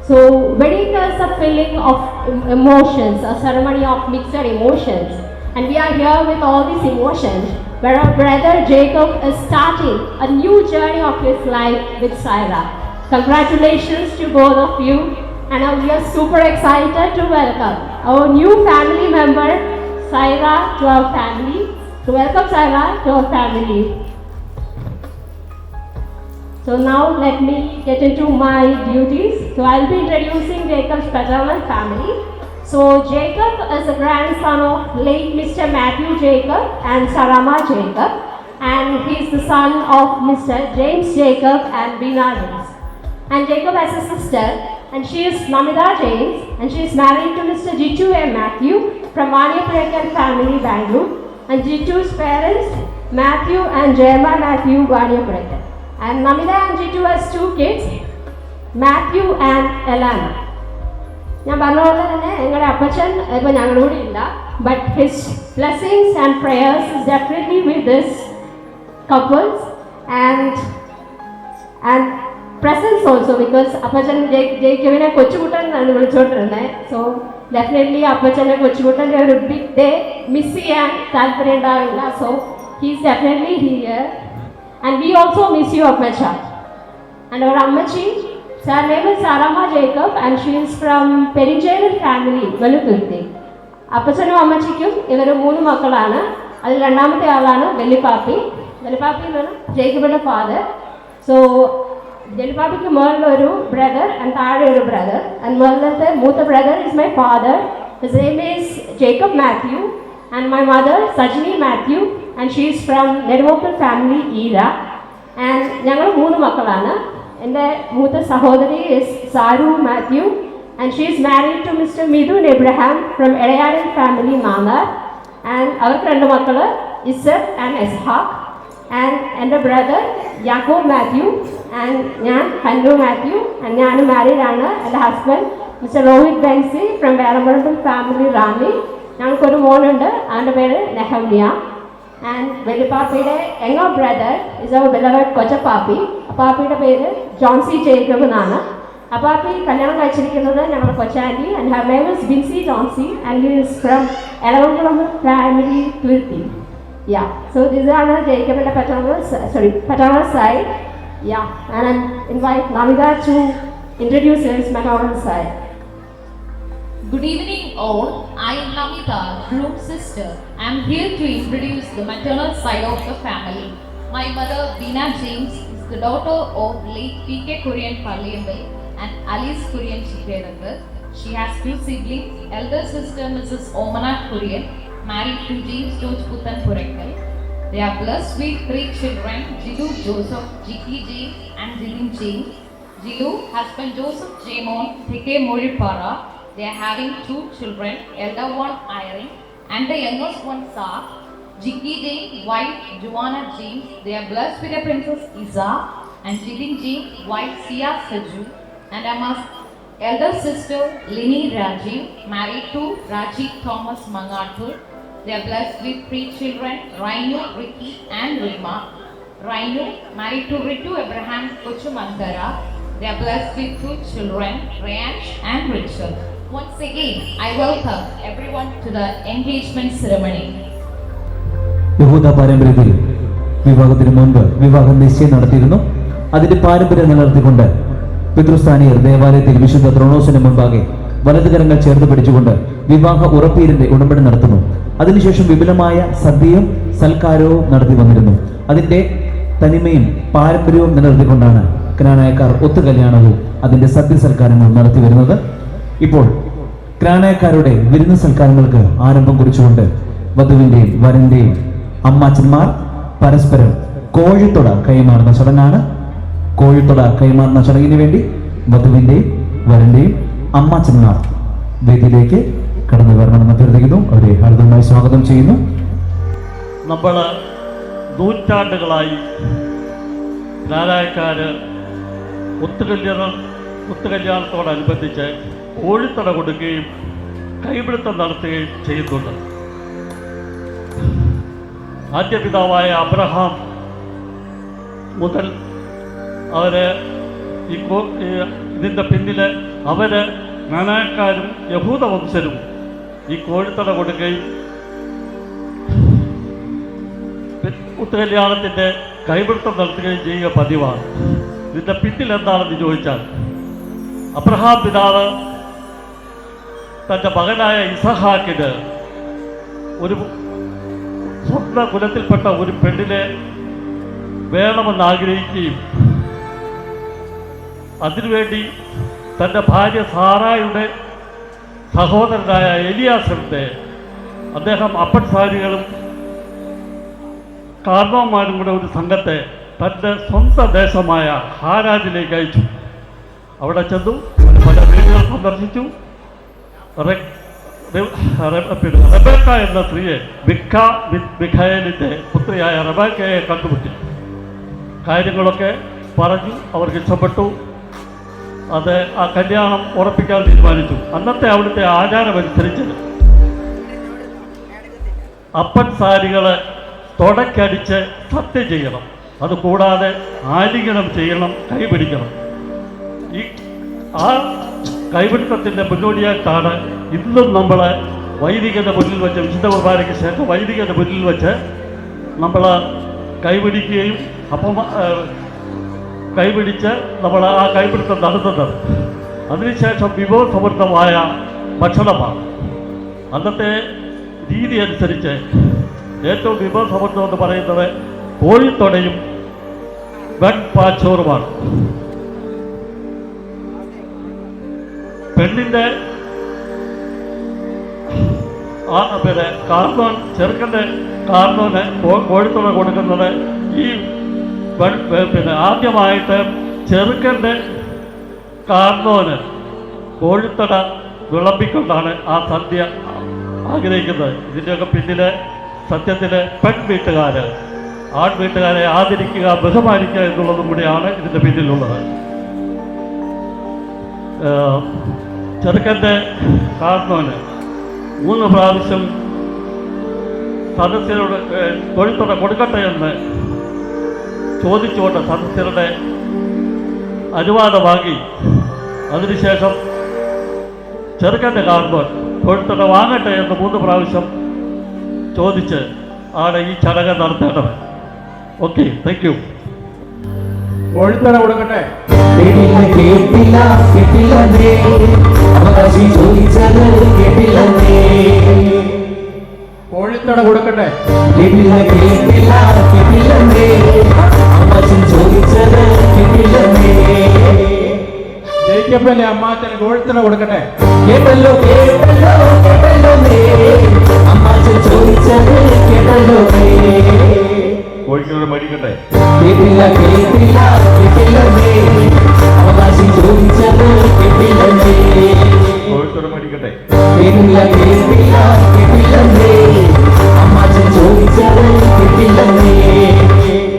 So wedding is a feeling of emotions, a ceremony of mixed emotions, and we are here with all these emotions, where our brother Jacob is starting a new journey of his life with Sarah. Congratulations to both of you, and we are super excited to welcome our new family member Saira to our family. To welcome Saira to our family. So now let me get into my duties. So I'll be introducing Jacob's paternal family. So Jacob is a grandson of late Mr. Matthew Jacob and Sarama Jacob, and he's the son of Mr. James Jacob and Bina James. And Jacob has a sister, and she is Namita James, and she is married to Mr. Jitu and Matthew from Vaniyapurakal family, Bangalore. And Jitu's parents, Matthew and Jayama Matthew Vaniyapurakal. And Namita and Jitu has 2 kids, Matthew and Elana. ഞാൻ പറഞ്ഞ പോലെ തന്നെ ഞങ്ങളുടെ അപ്പച്ചൻ ഇപ്പോൾ ഞങ്ങളുടെ കൂടെ ഇല്ല, but his blessings and prayers is definitely with this couples and presence also, because അപ്പച്ചൻ ജേക്കബിനെ കൊച്ചുകുട്ടൻ എന്നാണ് വിളിച്ചോണ്ടിരുന്നത്. സോ ഡെഫിനറ്റ്ലി അപ്പച്ചൻ്റെ കൊച്ചുകുട്ടൻ്റെ ഒരു ബിഗ് ഡേ മിസ് ചെയ്യാൻ താല്പര്യം ഉണ്ടാവില്ല. So he's definitely here, and we also miss you അപ്പച്ച. ആൻഡ് അവർ അമ്മച്ചി, her name is Sarama Jacob, and she is from Perijail family, Veluthuruthi. അപ്പച്ചനും അമ്മച്ചിക്കും ഇവർ 3 മക്കളാണ്. അതിൽ 2ാമത്തെ ആളാണ് വെല്ലിപ്പാപ്പി. വെല്ലിപ്പാപ്പി എന്ന് പറഞ്ഞാൽ ജേക്കബിൻ്റെ ഫാദർ. സോ വെല്ലിപ്പാപ്പിക്ക് മുകളിലൊരു ബ്രദർ ആൻഡ് താഴെ ഒരു ബ്രദർ, ആൻഡ് മുകളിലത്തെ മൂത്ത brother is my father. His name is Jacob Mathew, and my mother Sajini Mathew, and she is from Neduvokkal family Eera. And ഞങ്ങൾ 3 മക്കളാണ്. എൻ്റെ മൂത്ത സഹോദരി is Saru Mathew, and she is married to mister Mithun Abraham from Edayadan family Mangar. And അവർക്ക് 2 മക്കൾ, ഇസബ് ആൻഡ് എസ്ഹാഖ്. ആൻഡ് എൻ്റെ ബ്രദർ യാക്കോബ് മാത്യു, ആൻഡ് ഞാൻ ഹന്നു മാത്യു, ആൻഡ് ഞാനും മാരീഡാണ്. എൻ്റെ husband mister Rohit Benzy from Verambazhambal family Ranni. ഞങ്ങൾക്കൊരു മോനുണ്ട്, അവൻ്റെ പേര് നെഹമ്യ. ആൻഡ് വെല്ലിപ്പാപ്പിയുടെ younger brother is our beloved കൊച്ചപ്പാപ്പി. അപ്പാപ്പിയുടെ പേര് ജോൺസി ജേക്കബ് എന്നാണ്. അപ്പാപ്പി കല്യാണം കഴിച്ചിരിക്കുന്നത് ഞങ്ങളുടെ കൊച്ചാൻറ്റി, and her name is Binsy Johnsy, and he is from Elavankulam family Thuruthy. Yeah, so these are the Jacob and the paternal side. Yeah, and I invite Namita to introduce his maternal side. Good evening all. I am Namita, groom's sister. I am here to introduce the maternal side of the family. My mother, Bina James, is the daughter of late P.K. Kurian Palliambal and Alice Kurian Chikrenagar. She has 2 siblings. Elder sister Mrs. Omana Kurian, married to James George Puttan Purakkal. They are blessed with 3 children, Jilu Joseph, Jiki James and Jilin James. Jilu, husband Joseph Jamon, Theke Moripara. They are having 2 children, elder one Irene and the youngest one Sar. Jiki James, wife Joanna James. They are blessed with a princess Isa, and Jilin James, wife Sia Saju. And I must elder sister Lini Rajiv, married to Rajiv Thomas Mangatur. They are blessed with 3 children, Rainu, Ricky and Rima. Rainu, married to Ritu Abraham Kochumandara. They are blessed with 2 children, Rayansh and Richard. Once again, I welcome everyone to the engagement ceremony. യഹൂദ പാരമ്പര്യത്തിൽ വിവാഹത്തിന് മുൻപ് വിവാഹ നിശ്ചയം നടത്തിയിരുന്നു. അതിന്റെ പാരമ്പര്യം നിലനിർത്തിക്കൊണ്ട് പിതൃസ്ഥാനീയർ ദേവാലയത്തിൽ വിശുദ്ധ ത്രോണോസിന് മുൻപാകെ വലതുകരങ്ങൾ ചേർത്ത് പിടിച്ചുകൊണ്ട് വിവാഹ ഉറപ്പീരിന്റെ ഉടമ്പടി നടത്തുന്നു. അതിനുശേഷം വിപുലമായ സദ്യയും സൽക്കാരവും നടത്തി വന്നിരുന്നു. അതിന്റെ തനിമയും പാരമ്പര്യവും നിലനിർത്തിക്കൊണ്ടാണ് ക്നാനായക്കാർ ഒത്തുകല്യാണവും അതിന്റെ സദ്യ സൽക്കാരങ്ങളും നടത്തി വരുന്നത്. ഇപ്പോൾ ക്നാനായക്കാരുടെ വിരുന്ന് സൽക്കാരങ്ങൾക്ക് ആരംഭം കുറിച്ചുകൊണ്ട് വധുവിന്റെയും വരന്റെയും അമ്മാച്ചന്മാർ പരസ്പരം കോഴിത്തൊട കൈമാറുന്ന ചടങ്ങാണ്. കോഴിത്തൊട കൈമാറുന്ന ചടങ്ങിന് വേണ്ടി വധുവിന്റെയും വരന്റെയും അമ്മാച്ചന്മാർ വേദിയിലേക്ക് കടന്നു വരണമെന്ന് അഭ്യർത്ഥിക്കുന്നു. അവരെ ഹാർദവമായി സ്വാഗതം ചെയ്യുന്നു. നമ്മൾ നൂറ്റാണ്ടുകളായി ക്നാനായക്കാര് ഒത്തുകല്യാണത്തോടനുബന്ധിച്ച് കോഴിത്തട കൊടുക്കുകയും കൈപിടുത്തം നടത്തുകയും ചെയ്യുന്നുണ്ട്. ആദ്യപിതാവായ അബ്രഹാം മുതൽ ഇതിൻ്റെ പിന്നിൽ ക്നാനായക്കാരും യഹൂദ വംശരും ഈ കോഴിത്തട കൊടുക്കുകയും ഒത്തുകല്യാണത്തിൻ്റെ കൈപിടുത്തം നടത്തുകയും ചെയ്യുക പതിവാണ്. ഇതിൻ്റെ പിന്നിൽ എന്താണെന്ന് ചോദിച്ചാൽ, അബ്രഹാം പിതാവ് തൻ്റെ മകനായ ഇസഹാക്കിന് ഒരു സ്വന്തം കുലത്തിൽപ്പെട്ട ഒരു പെണ്ണിനെ വേണമെന്ന് ആഗ്രഹിക്കുകയും അതിനുവേണ്ടി തൻ്റെ ഭാര്യ സാറായുടെ സഹോദരനായ എലിയാസറിൻ്റെ അദ്ദേഹം അപ്പൻസാരികളും കാർന്നവന്മാരും കൂടെ ഒരു സംഘത്തെ തൻ്റെ സ്വന്തം ദേശമായ ഹാരാജിലേക്ക് അയച്ചു. അവിടെ ചെന്നു പല വീടുകൾ സന്ദർശിച്ചു. റെബേക്ക എന്ന സ്ത്രീയെ മിഖായേലിൻ്റെ പുത്രിയായ റെബേക്കയെ കണ്ടുമുട്ടി. കാര്യങ്ങളൊക്കെ പറഞ്ഞു, അവർക്ക് ഇഷ്ടപ്പെട്ടു. അത് ആ കല്യാണം ഉറപ്പിക്കാൻ തീരുമാനിച്ചു. അന്നത്തെ അവിടുത്തെ ആചാരമനുസരിച്ച് അപ്പൻസാരികളെ തുടക്കടിച്ച് സത്യം ചെയ്യണം. അതുകൂടാതെ ആലിംഗനം ചെയ്യണം, കൈപിടിക്കണം. ആ കൈപിടുത്തത്തിൻ്റെ മുന്നോടിയായിട്ടാണ് ഇന്നും നമ്മൾ വൈദികൻ്റെ മുന്നിൽ വെച്ച്, വിശുദ്ധ കുർബാനയ്ക്ക് ശേഷം വൈദികൻ്റെ മുന്നിൽ വെച്ച് നമ്മൾ കൈപിടിക്കുകയും കൈപിടിച്ച് നമ്മൾ ആ കൈപിടുത്തം നടത്തുന്നത്. അതിനുശേഷം വിഭവസമൃദ്ധമായ ഭക്ഷണമാണ്. അന്നത്തെ രീതി അനുസരിച്ച് ഏറ്റവും വിഭവസമൃദ്ധം എന്ന് പറയുന്നത് കോഴിത്തൊടയും വെൺപാച്ചോറുമാണ്. പെണ്ണിൻ്റെ കാർന്നോൻ, ചെറുക്കൻ്റെ കാർന്നോന് കോഴിത്തൊട കൊടുക്കുന്നത് ഈ ആദ്യമായിട്ട് ചെറുക്കൻ്റെ കാർന്നോന് കോഴിത്തട വിളമ്പിക്കൊണ്ടാണ് ആ സദ്യ ആഗ്രഹിക്കുന്നത്. ഇതിൻ്റെയൊക്കെ പിന്നിൽ സത്യത്തിൽ പെൺവീട്ടുകാർ ആൺവീട്ടുകാരെ ആദരിക്കുക, ബഹുമാനിക്കുക എന്നുള്ളതും കൂടിയാണ് ഇതിൻ്റെ പിന്നിലുള്ളത്. ചെറുക്കൻ്റെ കാർന്നോന് 3 പ്രാവശ്യം സദസ്യരോട് കോഴിത്തട കൊടുക്കട്ടെ എന്ന് ചോദിച്ചുകൊണ്ട് സദസ്യരുടെ അനുവാദം വാങ്ങി അതിനുശേഷം ചെറുക്കൻ്റെ കാർന്നോൻ കോഴിത്തട വാങ്ങട്ടെ എന്ന് 3 പ്രാവശ്യം ചോദിച്ച് ആണ് ഈ ചടങ്ങ് നടത്തേണ്ടത്. Okay, thank you. കോഴിത്തട കൊടുക്കട്ടെ. കോഴിത്തട കൊടുക്കട്ടെ. ജയിക്കപ്പല്ലേ അമ്മാച്ചൻ കോഴിത്തട കൊടുക്കട്ടെ. കോഴിക്കോട് മടിക്കട്ടെ. കോഴിക്കോട് മടിക്കട്ടെ.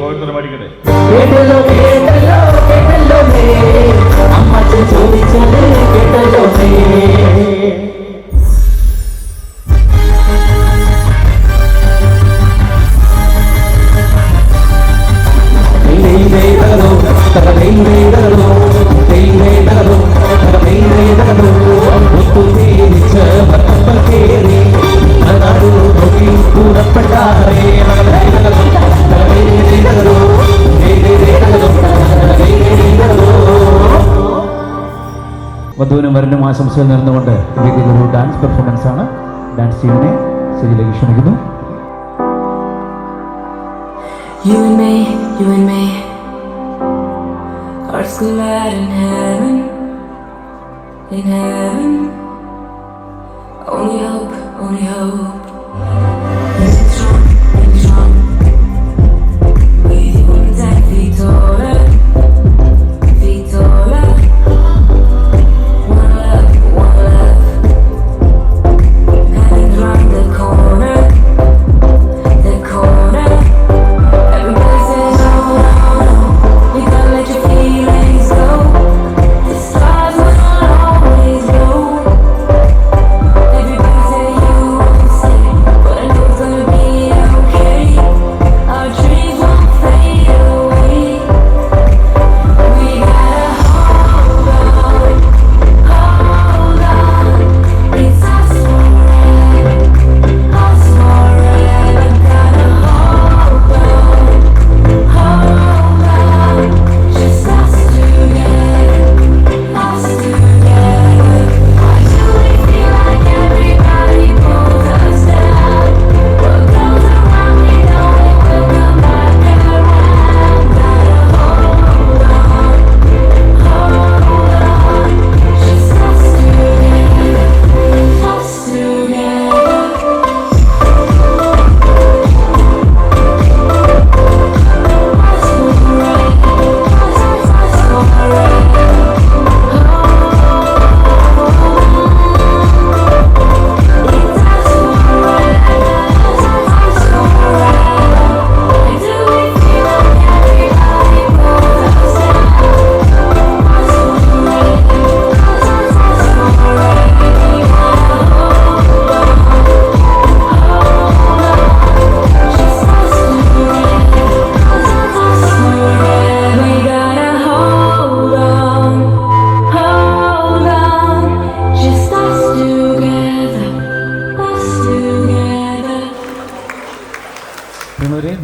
കോഴിക്കോട് മടിക്കട്ടെ. വധുവിനും വരനും ആശംസകൾ നേർന്നുകൊണ്ട് ഒരു ഡാൻസ് പെർഫോമൻസ് ആണ്. ഡാൻസ് ടീമിനെ സ്റ്റേജിലേക്ക് ക്ഷണിക്കുന്നു. You and me, hearts collide in heaven, only hope, Make it strong, with you on the deck, feet taller, one love, heading round the corner, everybody says no, you gotta let your feelings go, the stars will always glow, everybody say you won't stay, but I know it's gonna be okay, our dreams won't fade away, we gotta hold on, it's us forever, gotta hold on, just us together, Why do we feel like everybody pulls us down? What goes around we know it will come back around. Gotta hold on, just us together,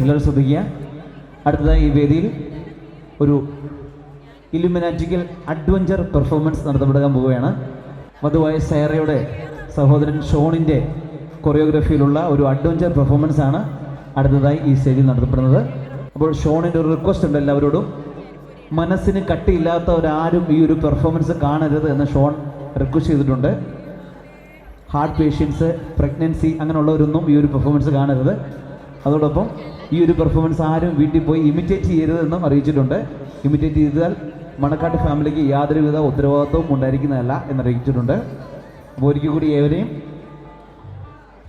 എല്ലാവരും ശ്രദ്ധിക്കുക. അടുത്തതായി ഈ വേദിയിൽ ഒരു ഇലുമിനാറ്റിക്കൽ adventure performance നടത്തപ്പെടാൻ പോവുകയാണ്. വധുവായ സൈറയുടെ സഹോദരൻ ഷോണിൻ്റെ കൊറിയോഗ്രാഫിയിലുള്ള ഒരു adventure performance ആണ് അടുത്തതായി ഈ സ്റ്റേജിൽ നടത്തപ്പെടുന്നത്. അപ്പോൾ ഷോണിൻ്റെ ഒരു റിക്വസ്റ്റ് ഉണ്ട് എല്ലാവരോടും, മനസ്സിന് കട്ടിയില്ലാത്തവരാരും ഈ ഒരു പെർഫോമൻസ് കാണരുത് എന്ന് ഷോൺ റിക്വസ്റ്റ് ചെയ്തിട്ടുണ്ട്. ഹാർട്ട് പേഷ്യൻസ്, പ്രഗ്നൻസി അങ്ങനെയുള്ളവരൊന്നും ഈ ഒരു പെർഫോമൻസ് കാണരുത്. അതോടൊപ്പം ഈ ഒരു പെർഫോമൻസ് ആരും വീട്ടിൽ പോയി ഇമിറ്റേറ്റ് ചെയ്യരുതെന്നും അറിയിച്ചിട്ടുണ്ട്. ഇമിറ്റേറ്റ് ചെയ്താൽ മണക്കാട്ട് ഫാമിലിക്ക് യാതൊരുവിധ ഉത്തരവാദിത്വവും ഉണ്ടായിരിക്കുന്നതല്ല എന്നറിയിച്ചിട്ടുണ്ട്. അപ്പോൾ ഒരിക്കൽ കൂടി ഏവരെയും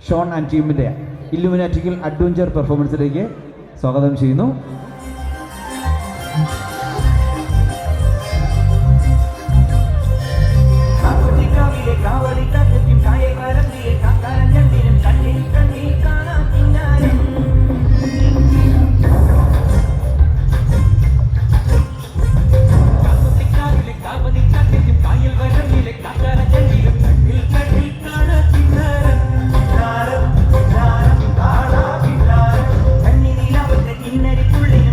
ഷോൺ ആൻഡ് ടീമിൻ്റെ ഇല്ലുമിനാറ്റിക്കൽ അഡ്വഞ്ചർ പെർഫോമൻസിലേക്ക് സ്വാഗതം ചെയ്യുന്നു. ും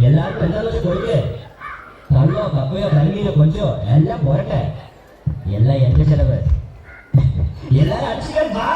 എല്ലാവർക്കും എന്താന്ന് വെച്ചാൽ കൊടുക്കേ. കള്ളോ കപ്പയോ കരിമീനോ കൊഞ്ചോ എല്ലാം പോരട്ടെ. എല്ലാം എന്റെ ചെലവ്. എല്ലാരും അടിച്ചുകൾ വാ.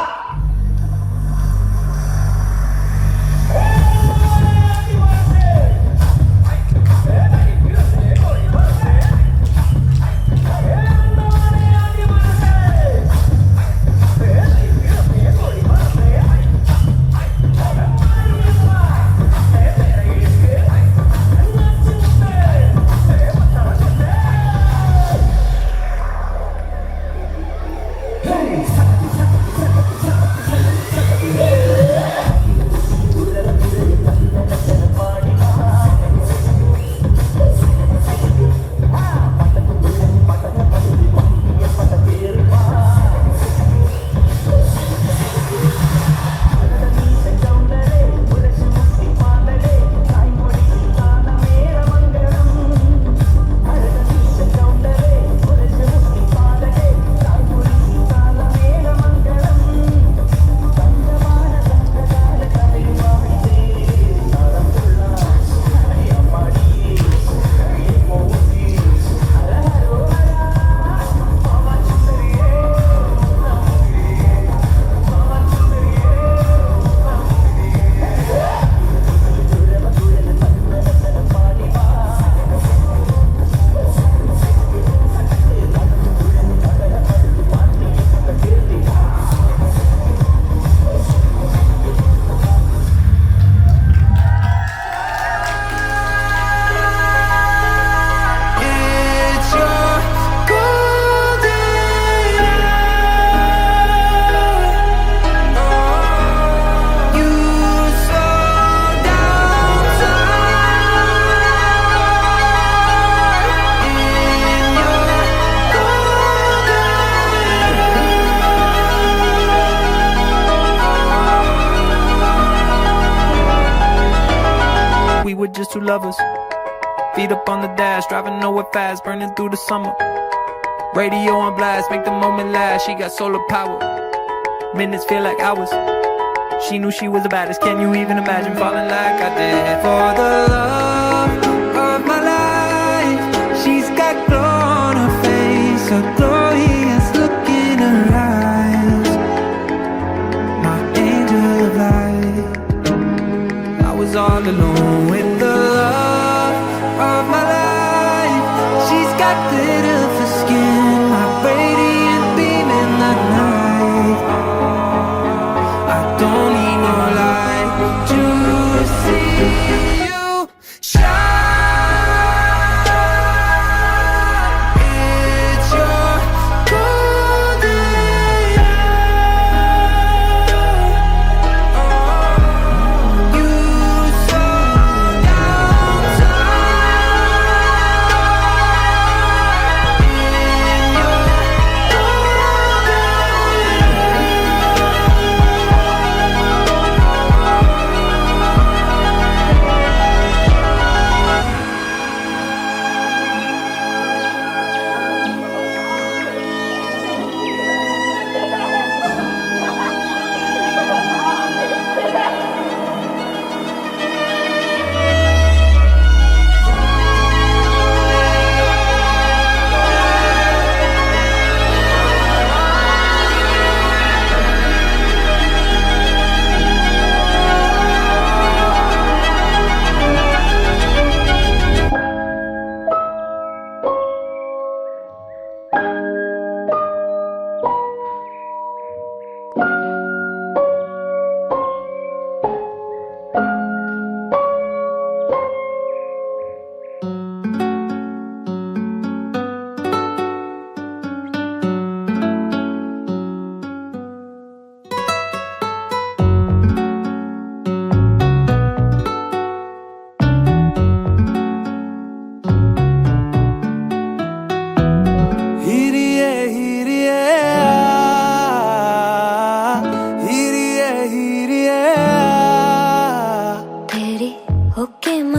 Just two lovers, feet up on the dash, driving nowhere fast, burning through the summer. Radio on blast, make the moment last. She got solar power, minutes feel like hours. She knew she was the baddest. Can you even imagine falling like I did? For the love of my life, she's got glow on her face, a glorious look in her eyes. My angel of light. I was all alone with the love of my life. She's got glitter for skin, my radiant beam in the night. I don't need no light to see you shine. It's your golden hour. You so down time.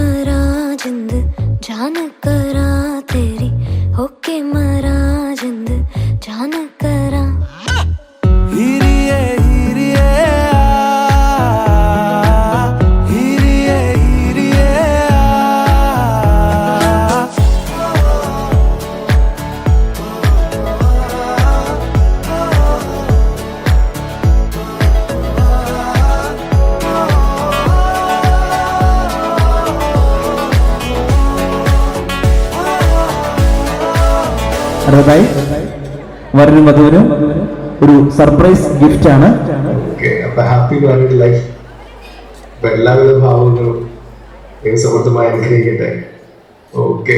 मरा जिंद जान करा तेरी होके मरा जिंद जान करा हीरिए हीरिए हीरिए हीरिए അടുത്തതായി വരനും വധുവിനും ഒരു സർപ്രൈസ് ഗിഫ്റ്റ് ആണ്. അപ്പൊ ഹാപ്പി മാരീഡ് ലൈഫ്. അപ്പൊ എല്ലാവിധ ഭാവങ്ങളും സമൃദ്ധമായി അനുഗ്രഹിക്കട്ടെ. Okay,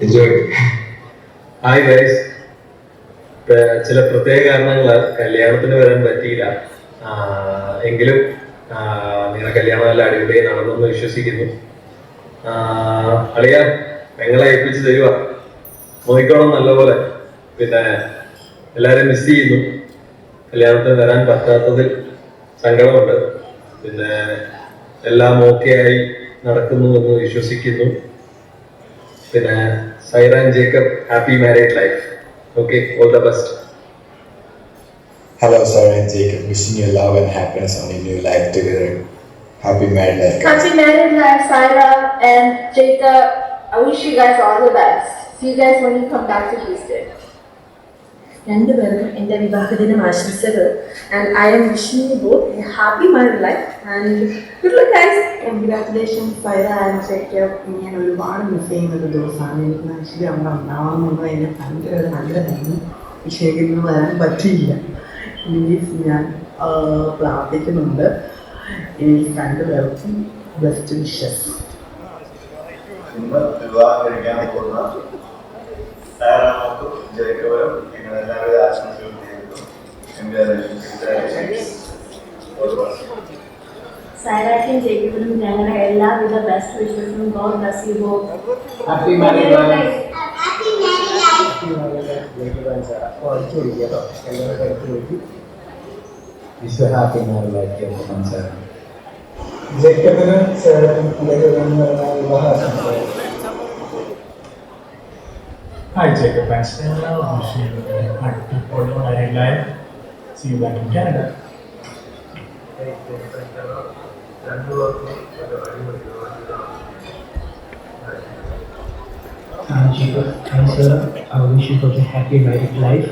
enjoy. Hi guys. ചില പ്രത്യേക കാരണങ്ങളാൽ കല്യാണത്തിന് വരാൻ പറ്റിയില്ല. എങ്കിലും നിങ്ങളുടെ കല്യാണം നല്ല അടിപൊളിയായി നടന്നെന്ന് വിശ്വസിക്കുന്നു. അളിയ ഞങ്ങളെ ഏൽപ്പിച്ച് തരുക, നോക്കിക്കോണം നല്ലപോലെ. പിന്നെ എല്ലാവരും മിസ് ചെയ്യുന്നു. കല്യാണത്തിന് വരാൻ പറ്റാത്തതിൽ സങ്കടമുണ്ട്. പിന്നെ എല്ലാം ഓക്കെ ആയി നടക്കുന്നു എന്ന് വിശ്വസിക്കുന്നു. പിന്നെ Saira and Jacob, happy married life. Okay, all the best. Hello, Sarah and Jacob. Wishing you love and happiness on your new life together. Happy married life. Happy married life, Sarah and Jacob. I wish you guys all the best. See you guys when you come back to Houston. രണ്ടുപേർക്കും എൻ്റെ വിവാഹദിനം ആശംസകൾ. And I am wishing you both a happy married life and good luck guys. Congratulations, Sarah and Jacob. ഞാൻ ഒരുപാട് miss ചെയ്യുന്ന ഒരു ദിവസമാണ്. എനിക്ക് actually അവിടെ ഉണ്ടാവണമെന്നുള്ള എന്നെ ഭയങ്കര നല്ലതായിരുന്നു. പക്ഷേ ഇന്ന് വരാൻ പറ്റിയില്ല. പ്ലീസ് ഞാൻ പ്രാർത്ഥിക്കുന്നുണ്ട്. എനിക്ക് രണ്ടുപേർക്കും ബെസ്റ്റ് വിഷസ്. ഇന്ന് വിവാഹം കഴിക്കാൻ പോകുന്ന സാറാമോക്കും ജേക്കബിനും നിങ്ങൾ എല്ലാവരും ആശംസകൾ നേരുന്നു. സാറാക്കും ജേക്കബിനും ഞങ്ങളുടെ എല്ലാവിധ ബെസ്റ്റ് വിഷസും. God bless you both. Happy married life. ജേക്കബിനും സാറും വിവാഹ ആശംസകൾ. Hi Jacob and Stella, wishing you a happy married life. See you back in Canada. Jacob and Sarah, I wish you both a happy married life.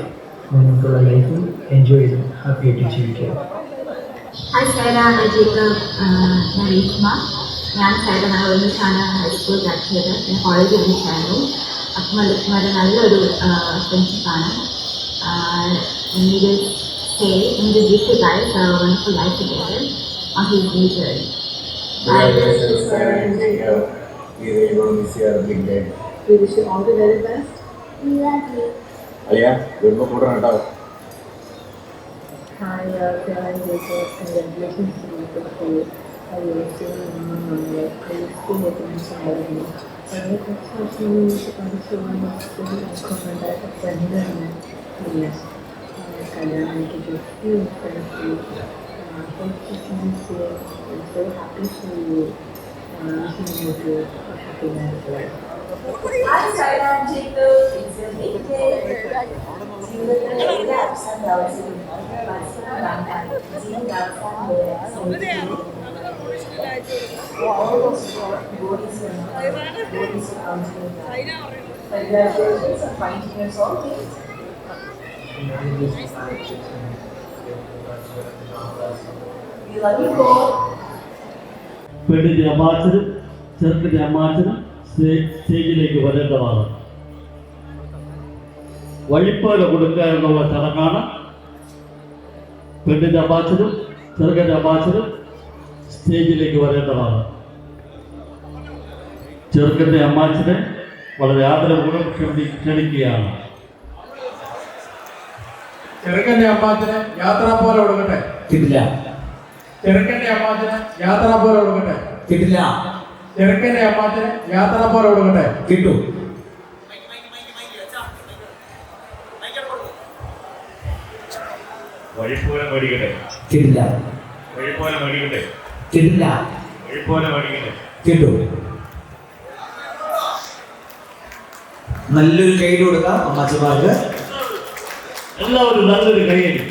Meaningful life, enjoy it. Happy to see you. Hi Sarah and Jacob, ഞാൻ രേഷ്മ. ഞാൻ Saira നാഗവല്ലിക്കാണ് high school പഠിച്ചത്. ഞാൻ കോളേജിൽ പഠിച്ചായിരുന്നു. അപ്പം വളരെ നല്ലൊരു ഫ്രണ്ട്ഷിപ്പാണ്. gift you guys a wonderful life together on his new journey. We wish you all the very best. We love you. Aliya, good luck for Natal. Hi, Sarah and Jacob. Congratulations to you both for your I'm so happy for you. Wishing you to a happy married life. Hi Sarah and Jacob, it's a big day. Congratulations on finding your soulmate. We love you both. പെണ്ണിന്റെ അമ്മാച്ചനും ചെറുക്കന്റെ അമ്മാച്ചനും സ്റ്റേജിലേക്ക് വരേണ്ടതാണ്. വഴിപ്പാല കൊടുക്കുക എന്നുള്ള ചടങ്ങാണ്. പെണ്ണിന്റെ അമ്മാച്ചനും ചെറുക്കന്റെ അമ്മാച്ചനും സ്റ്റേജിലേക്ക് വരേണ്ടതാണ്. ചെറുക്കന്റെ അമ്മാച്ചനെ വളരെ ആദരപൂർവ്വം ക്ഷണിക്കുകയാണ്. ചെറുക്കന്റെ അമ്മാച്ചന് യാത്രാ പോലെ കൊടുക്കട്ടെ. കിട്ടില്ല. ചെറുക്കന്റെ അമ്മാച്ചന് യാത്രാ പോലെ കൊടുക്കട്ടെ. കിട്ടില്ല. ചെറുക്കന്റെ അമ്മാച്ചന് യാത്രാ പോലെ കൊടുക്കട്ടെ. കിട്ടും. വഴിപ്പോലെ മേടിക്കട്ടെ. കിട്ടില്ല. വഴിപ്പോലെ മേടിക്കട്ടെ. കിട്ടില്ല. വഴിപ്പോലെ മേടിക്കട്ടെ. കേട്ടോ? നല്ലൊരു കൈ കൊടുക്കാം അമ്മാച്ചമാർക്ക്. എല്ലാവരും നല്ലൊരു കൈയ്യടി.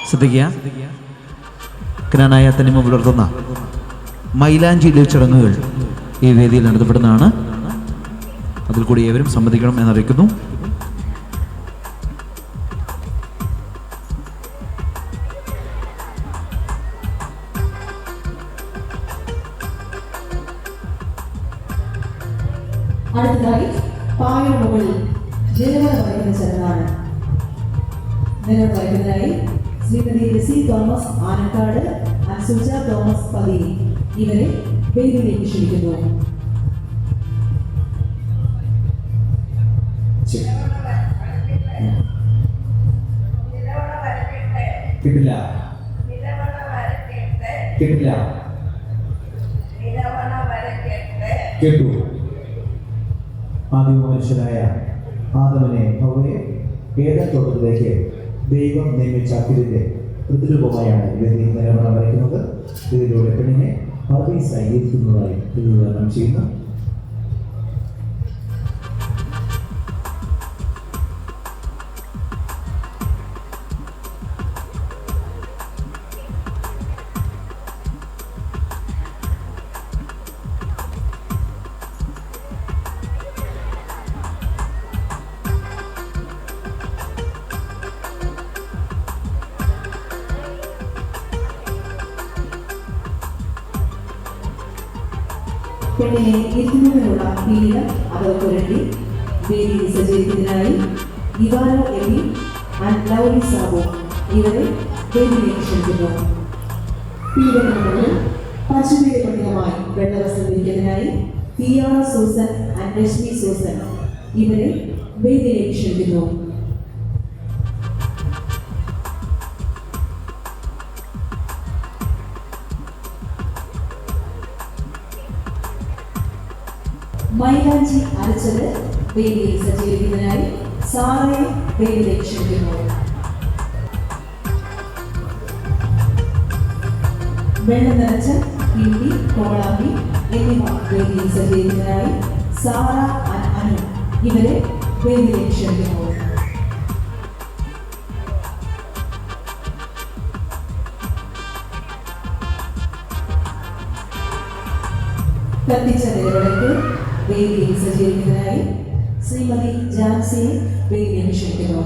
ശ്രദ്ധിക്കുക. ജ്ഞാനായ തനിമ പുലർത്തുന്ന മൈലാഞ്ചിയിലെ ചടങ്ങുകൾ ഈ വേദിയിൽ നടത്തപ്പെടുന്നതാണ്. അതിൽ കൂടി ഏവരും സംബന്ധിക്കണം എന്നറിയിക്കുന്നു. അടുത്തതായി പായയുടെ മുകളിൽ നിലവറ വരയ്ക്കുന്ന ചടങ്ങാണ്. നിലവറ വരയ്ക്കുന്നതിനായി ശ്രീമതി ലെസി തോമസ് ആനക്കാട്, സുജ തോമസ് പതിരി ഇവരെ വേദിയിലേക്ക് ക്ഷണിക്കുന്നു. കിട്ടില്ല കിട്ടില്ല കേട്ടു. ആദിമ മനുഷ്യനായ ആദമനെ ഹവ്വയെ ഏദൻ തോട്ടത്തിലേക്ക് ദൈവം നിയമിച്ച ഇതിന്റെ പ്രതിരൂപമായാണ് വേദിയിൽ നിലവറ വരയ്ക്കുന്നത്. ഇതിലൂടെ പെണ്ണിനെ പർദീസായി എത്തുന്നതായി പ്രതിനിധാനം ചെയ്യുന്നു. പെണ്ണിനെ ഇരുത്തുന്നതിനുള്ള പീഠം അവർ പുരട്ടി വേദിയിൽ സജ്ജീകരിക്കുന്നതിനായി ഇവാനോ എബി ആൻഡ് ലൗലി സാബു ഇവരെ വേദിയിലേക്ക് ക്ഷണിക്കുന്നു. പീഠത്തിന് പശുവിന്റെ പ്രത്യേകമായി വെള്ളവസ്ത്രം ധരിക്കുന്നതിനായി ഫിയാന സൂസൻ ആൻഡ് രശ്മി സൂസൻ ഇവരെ വേദിയിലേക്ക് ക്ഷണിക്കുന്നു. മൈലാഞ്ചി അരച്ചത് വേദിയിൽ സജ്ജീകരിക്കുന്നതിനായി സാറയെ വേദിയിലേക്ക് ക്ഷണിക്കുന്നു. വെള്ളം നിറച്ച കിണ്ടി, കോളാമ്പി എന്നിവ വേദിയിൽ സജ്ജീകരിക്കുന്നതിനായി സാറ അനു ഇവരെ വേദിയിലേക്ക് ക്ഷണിക്കുന്നു. കത്തിച്ച നിലവിളക്ക് വേദിയിൽ സജ്ജീകരിക്കുന്നതിനായി ശ്രീമതി ജാൻസിയെ വേദിയിലേക്ക് ക്ഷണിക്കുന്നു.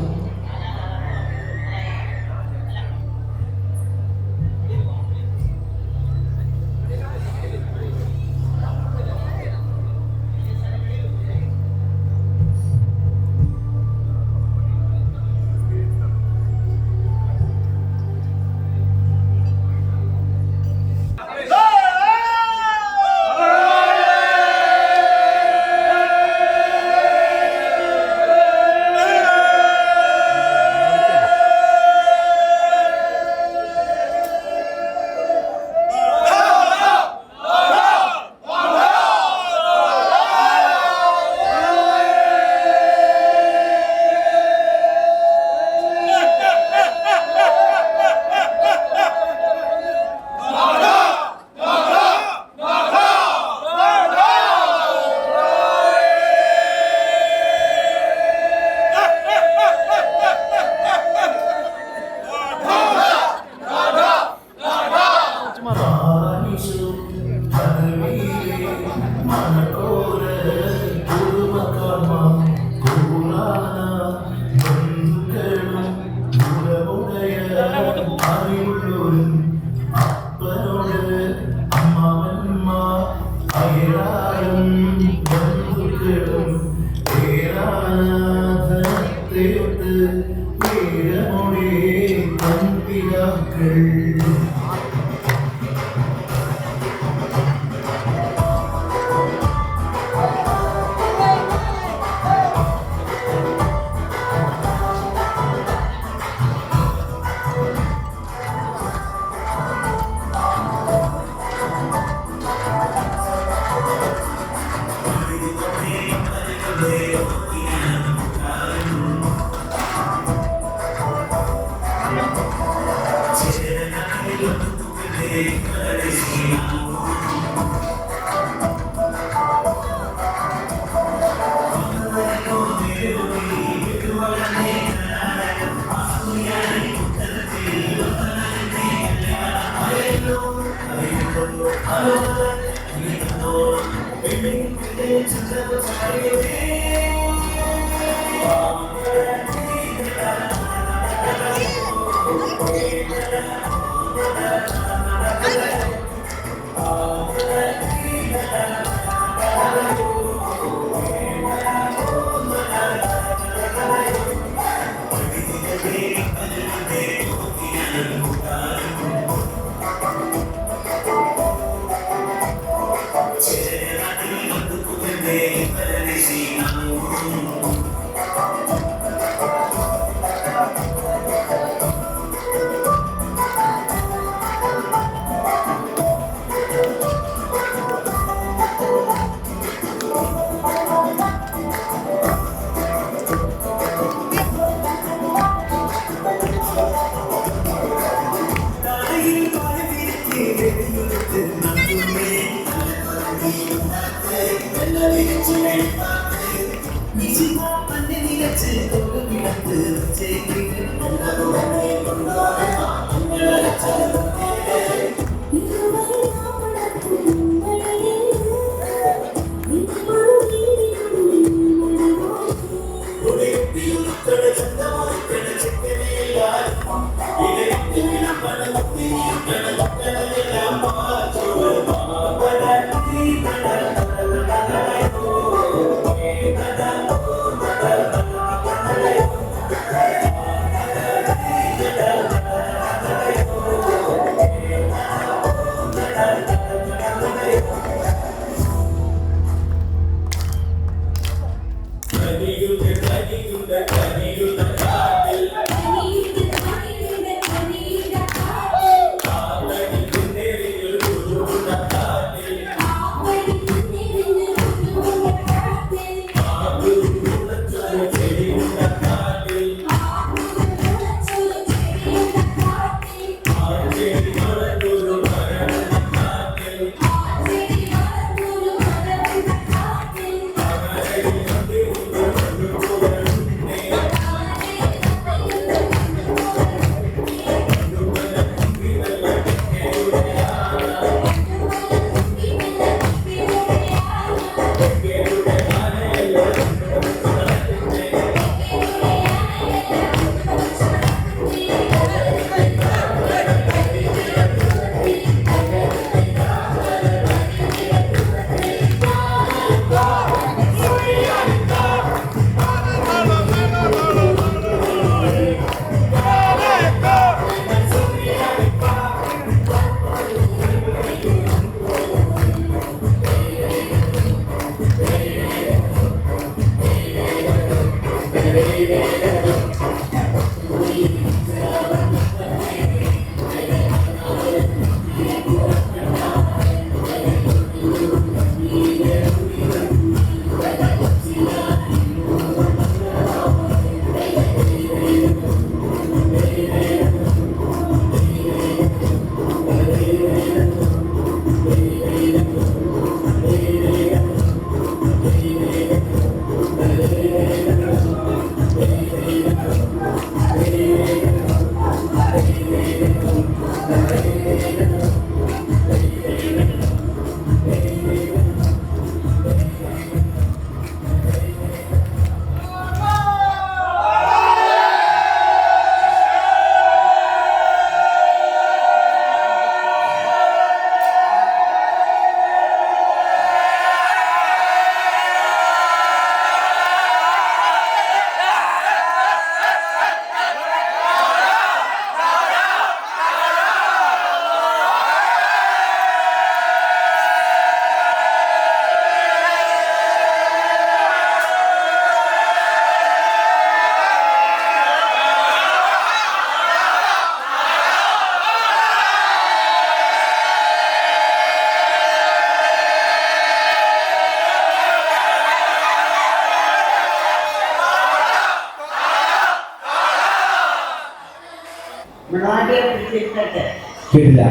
കേട്ടില്ല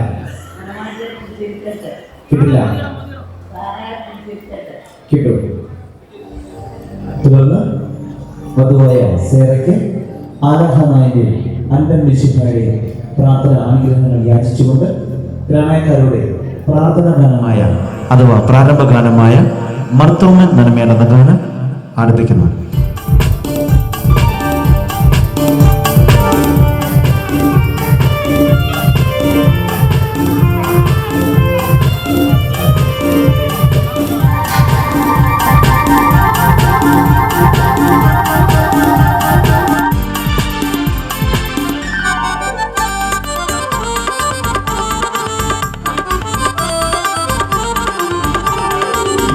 കേട്ടില്ല കേട്ടു. തുടർന്ന് വധുവായ സേറയ്ക്ക് ആരാധനായന്റെ അൻപൻ മിശിഹായുടെ പ്രാർത്ഥന അനുഗ്രഹങ്ങൾ യാചിച്ചുകൊണ്ട് ഗ്രാമക്കാരുടെ പ്രാർത്ഥനാ ഗാനമായ അഥവാ പ്രാരംഭ ഗാനമായ മർത്തോമൻ നന്മേൽ എന്ന ഗാനം ആരംഭിക്കുന്നു.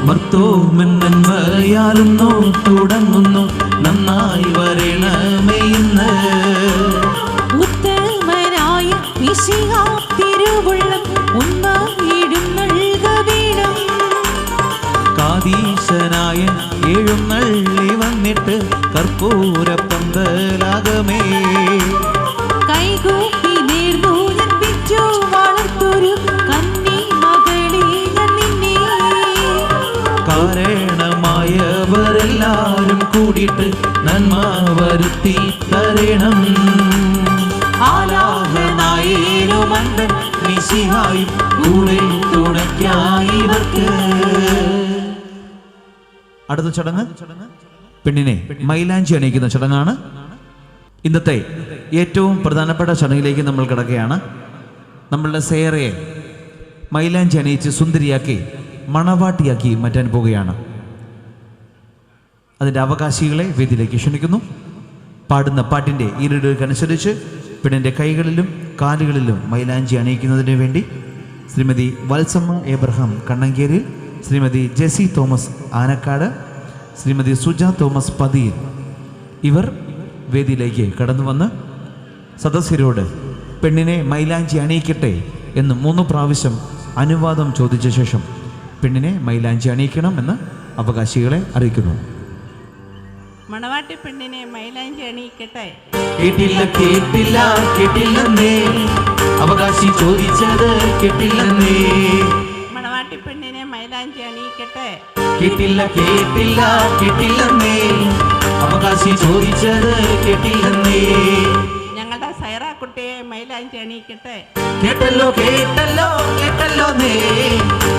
മർത്തോമെന്നന്മയാലുന്നു തുടങ്ങുന്നു നന്നായി വരണമേ ഇന്ന്. ഉത്തമനായ മിശിഹാ തിരുവുള്ളം ഒന്നായിടുന്നൾക വീണം. കാദീശനായ എഴുന്നള്ളി വന്നിട്ട് കർപ്പൂര പന്തലാകമേ. കൈകൂപ്പി നേർന്നു ഞാൻ പിച്ചു വളർത്തൊരു കന്നി മകളെ ഞാൻ നിന്നെ. കാരണമായവരെല്ലാരും കൂടിയിട്ട് നന്മ വരുത്തി തരണം. ആലാഹനായേലും അണ്ടൻ മിശിഹായും കൂടെ തുണയ്ക്കായി ഇവർക്ക്. അടുത്ത ചടങ്ങ് പെണ്ണിനെ മൈലാഞ്ചി അണിയിക്കുന്ന ചടങ്ങാണ്. ഇന്നത്തെ ഏറ്റവും പ്രധാനപ്പെട്ട ചടങ്ങിലേക്ക് നമ്മൾ കിടക്കുകയാണ്. നമ്മളുടെ സേറയെ മൈലാഞ്ചി അണിയിച്ച് സുന്ദരിയാക്കി മണവാട്ടിയാക്കി മാറ്റാൻ പോവുകയാണ്. അതിൻ്റെ അവകാശികളെ വേദിയിലേക്ക് ക്ഷണിക്കുന്നു. പാടുന്ന പാട്ടിൻ്റെ ഈരടുക്കനുസരിച്ച് പെണ്ണിൻ്റെ കൈകളിലും കാലുകളിലും മൈലാഞ്ചി അണിയിക്കുന്നതിന് വേണ്ടി ശ്രീമതി വത്സമ്മ എബ്രഹാം കണ്ണങ്കേരിയിൽ, ശ്രീമതി ജെസി തോമസ് ആനക്കാട്, ശ്രീമതി സുജ തോമസ് പതിയിൽ ഇവർ വേദിയിലേക്ക് കടന്നു വന്ന് സദസ്യരോട് പെണ്ണിനെ മൈലാഞ്ചി അണിയിക്കട്ടെ എന്ന് 3 പ്രാവശ്യം അനുവാദം ചോദിച്ച ശേഷം പെണ്ണിനെ മൈലാഞ്ചി അണിയിക്കണം എന്ന് അവകാശികളെ അറിയിക്കുന്നു. മണവാട്ടി പെണ്ണിനെ മൈലാഞ്ചി അണിയിക്കട്ടെ. കേട്ടില്ല കേട്ടില്ല കേട്ടില്ലെന്നേ അവകാശി ചോദിച്ചത് കേട്ടില്ലെന്നേ. മണവാട്ടി പെണ്ണിനെ മൈലാഞ്ചി അണിയിക്കട്ടെ. കേട്ടില്ല കേട്ടില്ല കേട്ടില്ലെന്നേ അവകാശി ചോദിച്ചത് കേട്ടില്ലെന്നേ. ഞങ്ങളുടെ സൈറ കുട്ടിയെ മൈലാഞ്ചി അണിയിക്കട്ടെ. കേട്ടല്ലോ കേട്ടല്ലോ കേട്ടല്ലോ നേ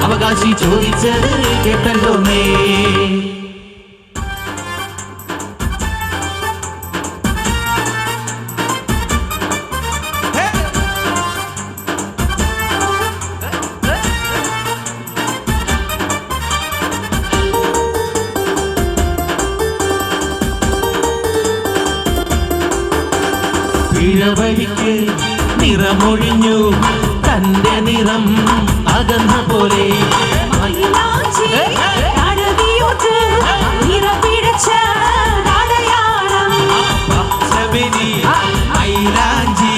അവകാശി ചോദിച്ചത് കേട്ടല്ലോ നേ. ഇഴവഴിക്ക് നിറമൊഴിഞ്ഞു തന്റെ നിറം അകന്ന പോലെ. മൈലാഞ്ചി അഴകിയോട്ട് നിറപിടിച്ച അടയാളം. പച്ചബിനി മൈലാഞ്ചി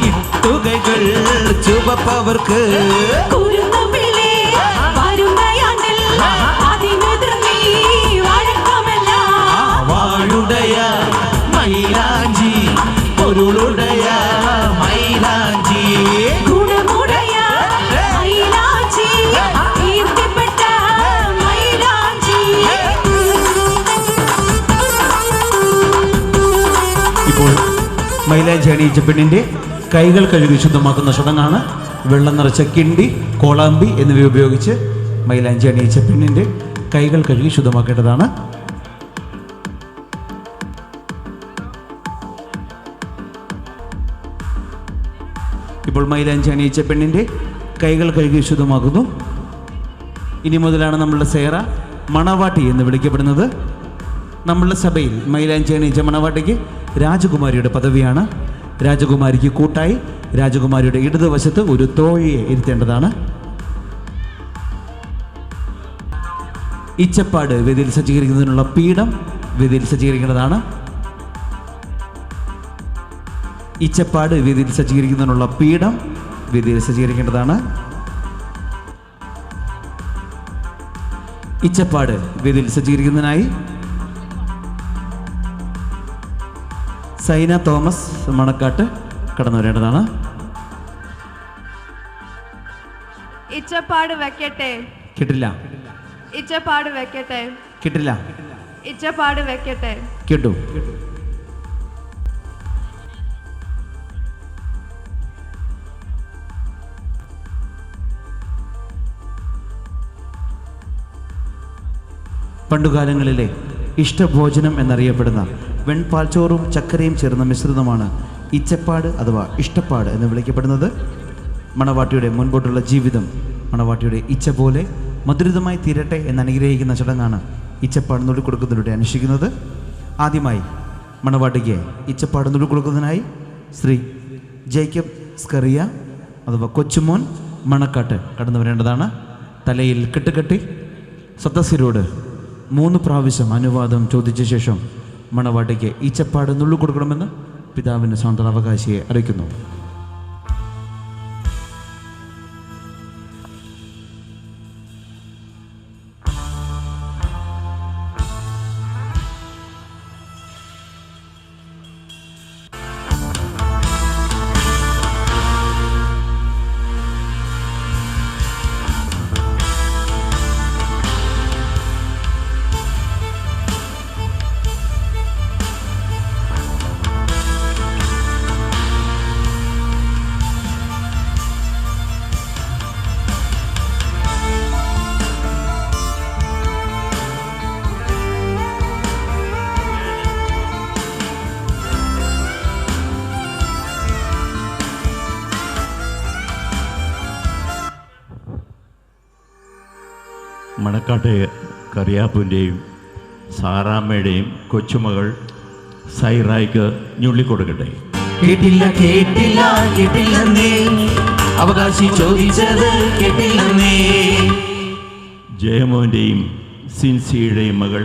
ഇട്ടുകൈകൾ ചുവപ്പവർക്ക്. കുരുന്നുപിള്ളി വരുന്നയാണ്ടിൽ അതിനെതിർ നീ വഴക്കമല്ല. വാഴുടയ മൈലാഞ്ചി പൊരുളുടയ മൈലാഞ്ചി. ഗുണമുടയ മൈലാഞ്ചി കീർത്തിപ്പെട്ട മൈലാഞ്ചി. ഇപ്പോൾ മൈലാഞ്ചി അണിയിച്ച പെണ്ണിൻ്റെ കൈകൾ കഴുകി ശുദ്ധമാക്കുന്ന ചടങ്ങാണ്. വെള്ളം നിറച്ച കിണ്ടി, കോളാമ്പി എന്നിവ ഉപയോഗിച്ച് മൈലാഞ്ചി അണിയിച്ച പെണ്ണിൻ്റെ കൈകൾ കഴുകി ശുദ്ധമാക്കേണ്ടതാണ്. ഇപ്പോൾ മൈലാഞ്ചി അണിയിച്ച പെണ്ണിൻ്റെ കൈകൾ കഴുകി ശുദ്ധമാക്കുന്നു. ഇനി മുതലാണ് നമ്മളുടെ സേറ മണവാട്ടി എന്ന് വിളിക്കപ്പെടുന്നത്. നമ്മളുടെ സഭയിൽ മൈലാഞ്ചി അണിയിച്ച മണവാട്ടിക്ക് രാജകുമാരിയുടെ പദവിയാണ്. രാജകുമാരിക്ക് കൂട്ടായി രാജകുമാരിയുടെ ഇടതുവശത്ത് ഒരു തോഴിയെ ഇരുത്തേണ്ടതാണ്. ഇച്ചപ്പാട് വേദിയിൽ സജ്ജീകരിക്കുന്നതിനുള്ള പീഠം വേദിയിൽ സജ്ജീകരിക്കേണ്ടതാണ്. ഇച്ചപ്പാട് വേദിയിൽ സജ്ജീകരിക്കുന്നതിനുള്ള പീഠം വേദിയിൽ സജ്ജീകരിക്കേണ്ടതാണ്. ഇച്ചപ്പാട് വേദിയിൽ സജ്ജീകരിക്കുന്നതിനായി സൈന തോമസ് മണക്കാട്ട് കടന്നു വരേണ്ടതാണ്. ഇച്ചപ്പാട് വെക്കട്ടെ. കിട്ടില്ല. ഇച്ചപ്പാട് വെക്കട്ടെ. കിട്ടില്ല. ഇച്ചപ്പാട് വെക്കട്ടെ. കിട്ടു. പണ്ടുകാലങ്ങളിലെ ഇഷ്ടഭോജനം എന്നറിയപ്പെടുന്ന വെൺപാൽച്ചോറും ചക്കരയും ചേർന്ന മിശ്രിതമാണ് ഇച്ചപ്പാട് അഥവാ ഇഷ്ടപ്പാട് എന്ന് വിളിക്കപ്പെടുന്നത്. മണവാട്ടിയുടെ മുൻപോട്ടുള്ള ജീവിതം മണവാട്ടിയുടെ ഇച്ഛ പോലെ മധുരിതമായി തീരട്ടെ എന്ന് അനുഗ്രഹിക്കുന്ന ചടങ്ങാണ് ഇച്ചപ്പാട് നുള്ളിക്കൊടുക്കുന്നതിലൂടെ അനുഷ്ഠിക്കുന്നത്. ആദ്യമായി മണവാട്ടിക്ക് ഇച്ചപ്പാട് നുള്ളിക്കൊടുക്കുന്നതിനായി ശ്രീ ജേക്കബ് സ്കറിയ അഥവാ കൊച്ചുമോൻ മണക്കാട്ട് കടന്നു വരേണ്ടതാണ്. തലയിൽ കെട്ടുകെട്ടി സദസ്യരോട് 3 പ്രാവശ്യം അനുവാദം ചോദിച്ച ശേഷം മണവാട്ടിക്ക് ഈച്ചപ്പാട് നുള്ളിക്കൊടുക്കണമെന്ന് പിതാവിൻ്റെ സ്വന്തം അറിയിക്കുന്നു. മണക്കാട്ടെ കറിയാപ്പുവിൻ്റെയും സാറാമ്മയുടെയും കൊച്ചുമകൾ സൈറായിക്ക് ഞുള്ളിക്കൊടുക്കട്ടെ. കേട്ടില്ല കേട്ടില്ല കേട്ടില്ലെന്നേ അവകാശി ചോദിച്ചത് കേട്ടില്ലെന്നേ. ജയമോൻ്റെയും സിൻസിയുടെയും മകൾ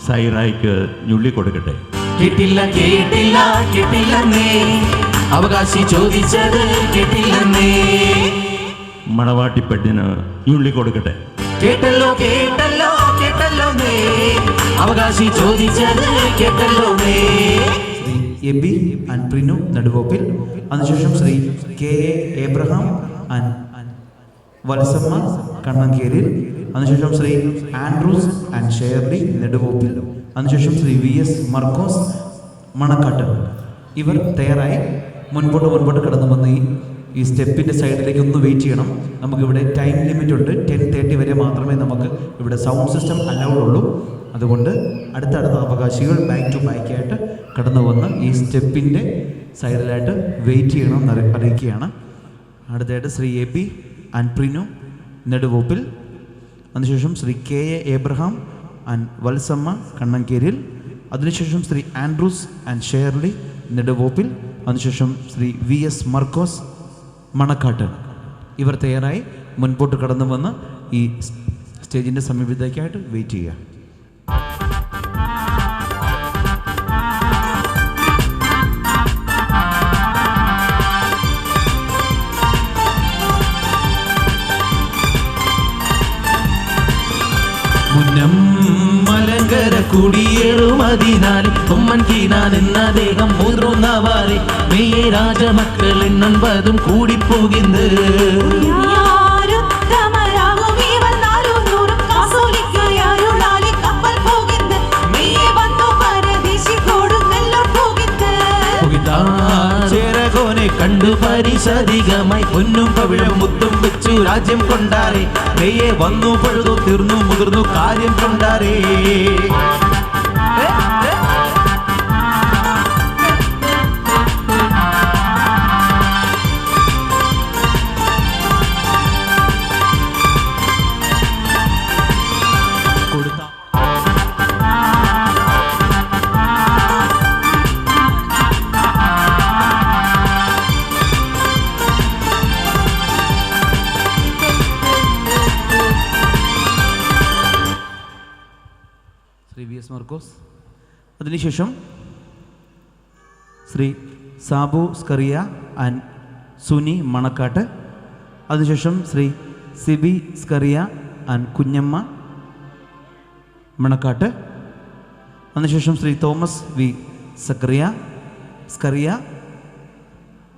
സൈറായിക്ക് ഞുള്ളിക്കൊടുക്കട്ടെ. കേട്ടില്ല കേട്ടില്ല കേട്ടില്ലെന്നേ അവകാശി ചോദിച്ചത് കേട്ടില്ലെന്നേ. മണവാട്ടിപ്പെട്ടിന് ഞുള്ളിക്കൊടുക്കട്ടെ. കേട്ടല്ലോ കേട്ടല്ലോ കേട്ടല്ലോ നേ അവകാശി ചോദിച്ചത് കേട്ടല്ലോ നേ. ശ്രീ എബി ആൻഡ് പ്രിനു നെടുവോപ്പിൽ, അതിനുശേഷം Shri K A Abraham and Valsamma Kannankeril, അതിനുശേഷം ശ്രീ ആൻഡ്രൂസ് ആൻഡ് ഷേർലി നെടുവോപ്പിൽ, അതിനുശേഷം ശ്രീ വി എസ് മർക്കോസ് മണക്കാട്ട്. ഇവർ തയ്യാറായി മുൻപോട്ട് കടന്നു വന്ന് ഈ സ്റ്റെപ്പിൻ്റെ സൈഡിലേക്ക് ഒന്ന് വെയിറ്റ് ചെയ്യണം. നമുക്കിവിടെ ടൈം ലിമിറ്റ് ഉണ്ട്. 10:30 വരെ മാത്രമേ നമുക്ക് ഇവിടെ സൗണ്ട് സിസ്റ്റം അലൗഡ് ഉള്ളൂ. അതുകൊണ്ട് അടുത്തടുത്ത അവകാശികൾ ബാക്ക് ടു ബാക്കായിട്ട് കടന്നു വന്ന് ഈ സ്റ്റെപ്പിൻ്റെ സൈഡിലായിട്ട് വെയിറ്റ് ചെയ്യണം എന്ന് അറിയിക്കുകയാണ്. അടുത്തായിട്ട് Shri A P and Prinu Neduvoppil, അതിനുശേഷം Shri K A Abraham and Valsamma Kannankeril, അതിനുശേഷം ശ്രീ ആൻഡ്രൂസ് ആൻഡ് ഷേർലി നെടുവോപ്പിൽ, അതിനുശേഷം ശ്രീ വി എസ് മർക്കോസ് മണക്കാട്ട്. ഇവർ തയ്യാറായി മുൻപോട്ട് കടന്നു വന്ന് ഈ സ്റ്റേജിൻ്റെ സമീപത്തേക്കായിട്ട് വെയിറ്റ് ചെയ്യുക. മുന്നം മലങ്കര കുടിയേറുമതിനാൽ ഉമ്മൻ കീനാൻ എന്ന ദേഹം മുതിർന്നവാറെ മെയ്യെ രാജമക്കൾ എണ്ണുമ്പതും കൂടിപ്പോകിന്ന്. ചേരകോനെ കണ്ടു പരിശധികമായി പൊന്നും പവിഴം മുത്തും വെച്ചു രാജ്യം കൊണ്ടാരേ മെയ്യെ വന്നു പഴുതു തീർന്നു മുതിർന്നു കാര്യം കൊണ്ടാരേ. ശ്രീ വി എസ് മർക്കോസ്, അതിനുശേഷം ശ്രീ സാബു സ്കറിയ ആൻഡ് സുനി മണക്കാട്ട്, അതിനുശേഷം ശ്രീ സിബി സ്കറിയ ആൻഡ് കുഞ്ഞമ്മ മണക്കാട്ട്, അതിനുശേഷം ശ്രീ തോമസ് വി സ്കറിയ,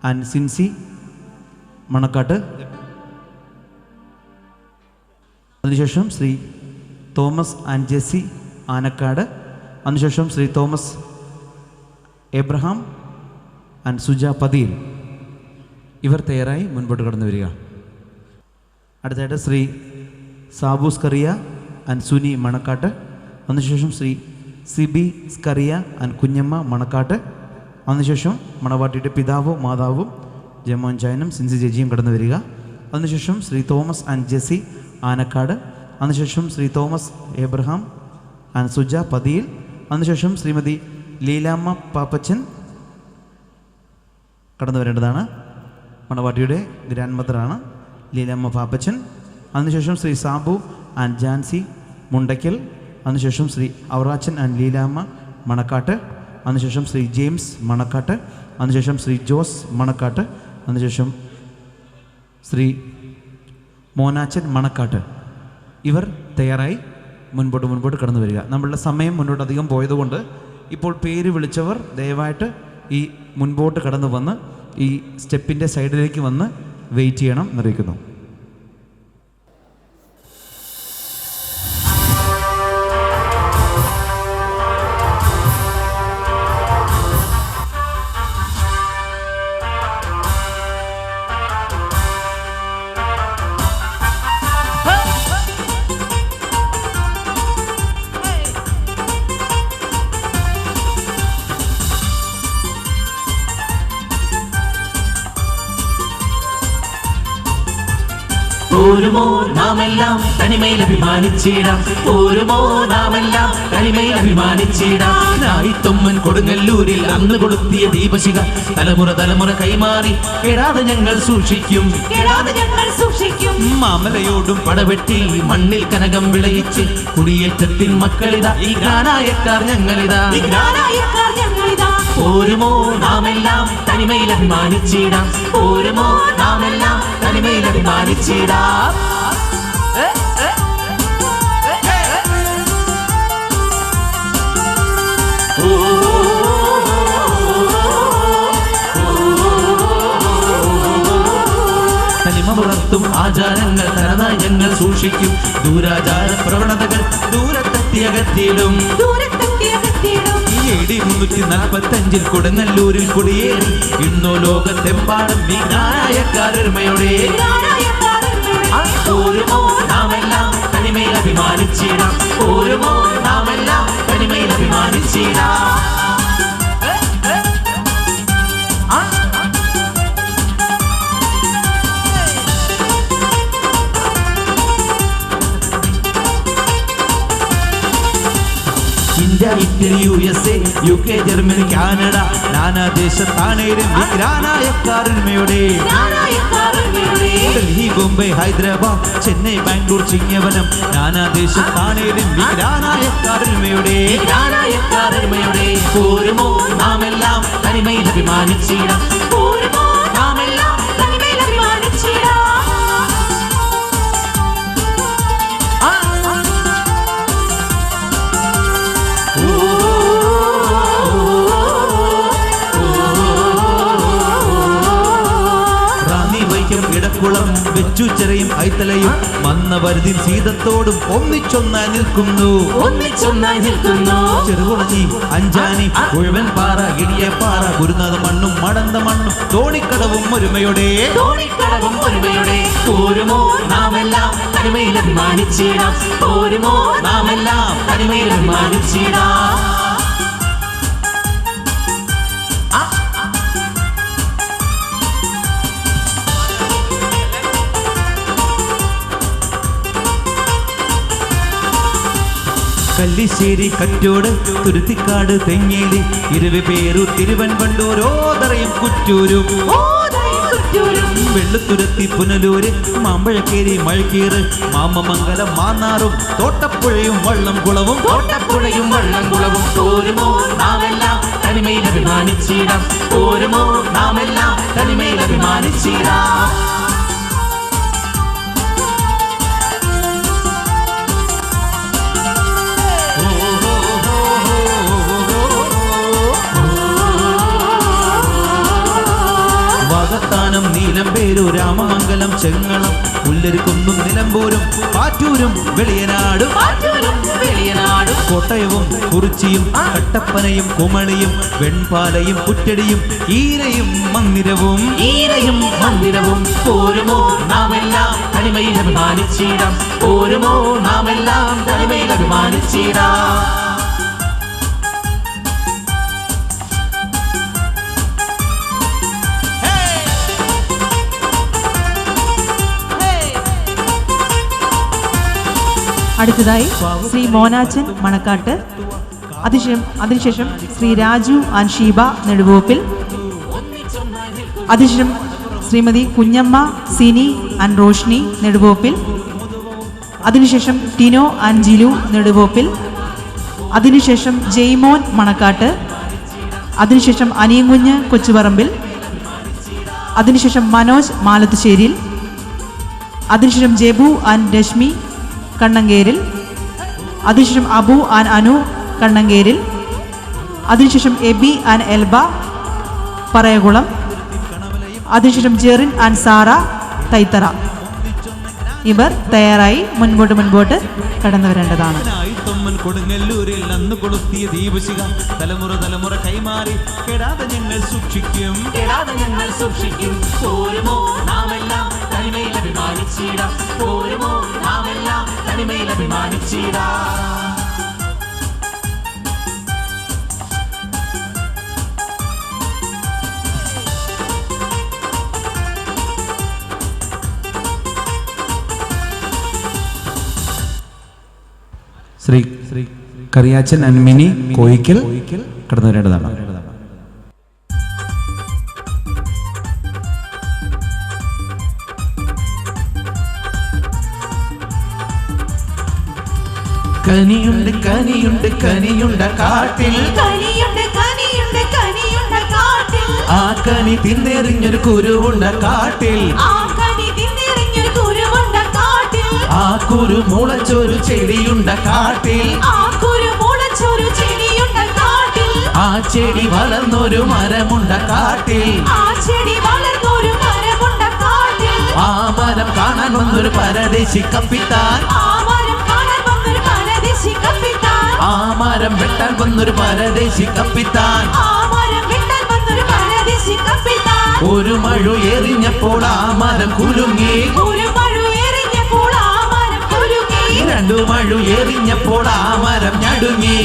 ആൻഡ് സിൻസി മണക്കാട്ട്. അതിനുശേഷം Shri Thomas and Jessy Anakkad. അതിനുശേഷം Shri Thomas Abraham and Suja Pathiyil. ഇവർ തയ്യാറായി മുൻപോട്ട് കടന്നു വരിക. അടുത്തായിട്ട് ശ്രീ സാബു സ്കറിയ ആൻഡ് സുനി മണക്കാട്ട്. അതിനുശേഷം ശ്രീ സിബി സ്കറിയ ആൻഡ് കുഞ്ഞമ്മ മണക്കാട്ട്. അതിനുശേഷം മണവാട്ടിയുടെ പിതാവും മാതാവും ജമോൻ ചായനും സിൻസി ചേച്ചിയും കടന്നു വരിക. അതിനുശേഷം Shri Thomas and Jessy Anakkad. അതിനുശേഷം Shri Thomas Abraham and Suja Pathiyil. അതിനുശേഷം ശ്രീമതി ലീലാമ്മ പാപ്പച്ചൻ കടന്നു വരേണ്ടതാണ്. മണവാട്ടിയുടെ ഗ്രാൻഡ് മദറാണ് ലീലാമ്മ പാപ്പച്ചൻ. അതിനുശേഷം ശ്രീ സാബു ആൻഡ് ജാൻസി മുണ്ടയ്ക്കൽ. അതിനുശേഷം ശ്രീ ഔറാച്ചൻ ആൻഡ് ലീലാമ്മ മണക്കാട്ട്. അതിനുശേഷം ശ്രീ ജെയിംസ് മണക്കാട്ട്. അതിനുശേഷം ശ്രീ ജോസ് മണക്കാട്ട്. അതിനുശേഷം ശ്രീ മോനാച്ചൻ മണക്കാട്ട്. ഇവർ തയ്യാറായി മുൻപോട്ട് കടന്നു വരിക. നമ്മളുടെ സമയം മുന്നോട്ട് അധികം പോയതുകൊണ്ട് ഇപ്പോൾ പേര് വിളിച്ചവർ ദയവായിട്ട് ഈ മുൻപോട്ട് കടന്നു വന്ന് ഈ സ്റ്റെപ്പിൻ്റെ സൈഡിലേക്ക് വന്ന് വെയിറ്റ് ചെയ്യണം എന്നറിയിക്കുന്നു. പോരുമോ നാമെല്ലാം തനിമയിൽ അഭിമാനിച്ചിടാം. പോരുമോ നാമെല്ലാം തനിമയിൽ അഭിമാനിച്ചിടാം. നായിത്തൊമ്മൻ കൊടുങ്ങല്ലൂരിൽ അന്ന് കൊളുത്തിയ ദീപശിഖ തലമുറ കൈമാറി കെടാതെ ഞങ്ങൾ സൂക്ഷിക്കും. മാമലയോടും പടവെട്ടി മണ്ണിൽ കനകം വിളയിച്ച് കുടിയേറ്റത്തിൻ മക്കളിതാ ഈ ഗ്രാനായക്കാർ ഞങ്ങളിതാ. പോരുമോ നാമെല്ലാം തനിമയിൽ അഭിമാനിച്ചിടാം. പോരുമോ നാമെല്ലാം തനിമയിൽ അഭിമാനിച്ചിടാം. തനിമ പുലർത്തും ആചാരങ്ങൾ തനതായങ്ങൾ സൂക്ഷിക്കും. ദൂരാചാര പ്രവണതകൾ ദൂരത്തെത്തിയകത്തിയിടും. 345 കൊടുങ്ങല്ലൂരിൽ കുടിയേറി ഇന്നോ ലോകത്തെമ്പാടും വിജ്ഞാനായക്കാരൊരുമയോടെ. പോരുമോ നാമെല്ലാം തനിമയിൽ അഭിമാനിച്ചിടാം. പോരുമോ നാമെല്ലാം തനിമയിൽ അഭിമാനിച്ചിടാം. India, Italy, USA, UK, Germany, Canada നാനാദേശത്താണേലും വിജ്ഞാനായക്കാരൊരുമയോടെ. ഡൽഹി, ബോംബെ, ഹൈദരാബാദ്, ചെന്നൈ, ബാംഗ്ലൂർ, ചിങ്ങവനം നാനാദേശത്താണേലും വിജ്ഞാനായക്കാരൊരുമയോടെ. പോരുമോ നാമെല്ലാം തനിമയിൽ അഭിമാനിച്ചിടാം. പോരുമോ നാമെല്ലാം തനിമയിൽ അഭിമാനിച്ചിടാം. ഇടക്കുളം വെച്ചുചെറയും ഐത്തലയും മന്നവരുതിൻ സീതത്തോടും ഒന്നിച്ചൊന്നായി നിൽക്കുന്നു. ചെറുകുളഞ്ഞി, അഞ്ചാനി, കുഴവൻ പാറ, ഇടിയപ്പാറ, ഗുരുനാഥ മണ്ണും മടന്ത മണ്ണും തോണിക്കടവും ഒരുമയോടെ. പോരുമോ നാമെല്ലാം തനിമയിൽ അഭിമാനിച്ചിടാം. പോരുമോ നാമെല്ലാം തനിമയിൽ അഭിമാനിച്ചിടാം. കല്ലിശ്ശേരി, കറ്റോട്, തുരുത്തിക്കാട്, തെങ്ങേലി, ഇരുവപേരൂർ, തിരുവൻപണ്ടൂർ, ഓതറയും കുറ്റൂരും, വെള്ളുത്തുരുത്തി, പുനലൂര്, മാമ്പഴക്കേരി, മഴക്കീറ്, മാമമംഗലം, മാന്നാറും, തോട്ടപ്പുഴയും വള്ളംകുളവും. പോരുമോ നാമെല്ലാം തനിമയിൽ അഭിമാനിച്ചിടാം. പോരുമോ നാമെല്ലാം തനിമയിൽ അഭിമാനിച്ചിടാം. വാകത്താനം നീലമ്പേരു രാമമംഗലം ചെങ്ങളം പുല്ലരിക്കുന്നും നിലമ്പൂരും പാറ്റൂരും വെളിയനാടും കോട്ടയവും കുറിച്ചിയും കട്ടപ്പനയും കുമളിയും വെൺപാലയും കുറ്റടിയും ഈരയും മന്ദിരവും പോരുമോ നാമെല്ലാം തനിമയിൽ അഭിമാനിച്ചിടാം പോരുമോ നാമെല്ലാം തനിമയിൽ അഭിമാനിച്ചിടാം. അടുത്തതായി ശ്രീ മോനാച്ചൻ മണക്കാട്ട്, അതിനുശേഷം ശ്രീ രാജു ആൻഡ് ഷീബ നെടുവോപ്പിൽ, അതിനുശേഷം ശ്രീമതി കുഞ്ഞമ്മ സിനി ആൻഡ് റോഷ്നി നെടുവോപ്പിൽ, അതിനുശേഷം ടിനോ ആൻഡ് ജിലു നെടുവോപ്പിൽ, അതിനുശേഷം ജെയ്മോൻ മണക്കാട്ട്, അതിനുശേഷം അനിയൻകുഞ്ഞ് കൊച്ചുപറമ്പിൽ, അതിനുശേഷം മനോജ് മാലത്തുശ്ശേരിയിൽ, അതിനുശേഷം ജെബു ആൻഡ് രശ്മി കണ്ണങ്കേരിൽ, അതിനുശേഷം അബു ആൻഡ് അനു കണ്ണങ്കേരിൽ, അതിനുശേഷം എബി ആൻഡ് എൽബ പറയകുളം, അതിനുശേഷം ജെറിൻ ആൻഡ് സാറ തൈത്തറ. ഇവർ തയ്യാറായി മുൻപോട്ട് കടന്നു വരേണ്ടതാണ്. കൊടുങ്ങല്ലൂരിൽ അന്ന് കൊളുത്തിയ ദീപശിഖ തലമുറ കൈമാറി കെടാതെ ഞങ്ങൾ സൂക്ഷിക്കും പോരുമോ നാമെല്ലാം തനിമയിൽ അഭിമാനിച്ചിടാം പോരുമോ നാമെല്ലാം തനിമയിൽ അഭിമാനിച്ചിടാം. ശ്രീ കറിയാച്ചൻ അൻമിനി കോയിക്കൽ കടന്നു വരേണ്ടതാണ്. കനിയുണ്ട് കാട്ടിൽ ആ കനി തിന്നെറിഞ്ഞൊരു കുരുവുണ്ട കാട്ടിൽ ആ കുരു മുളച്ചൊരു ചെടിയുണ്ട കാട്ടിൽ ആ ചെടി വളർന്നൊരു മരമുണ്ട കാട്ടിൽ ആ മരം കാണാൻ വന്നൊരു പരദേശി കപ്പിത്താൻ ആ മരം വെട്ടാൻ വന്നൊരു പരദേശി കപ്പിത്താൻ ഒരു മഴ എറിഞ്ഞപ്പോൾ ആ മരം കുലുങ്ങി രണ്ടു മഴ എറിഞ്ഞപ്പോൾ ആ മരം ഞടുങ്ങി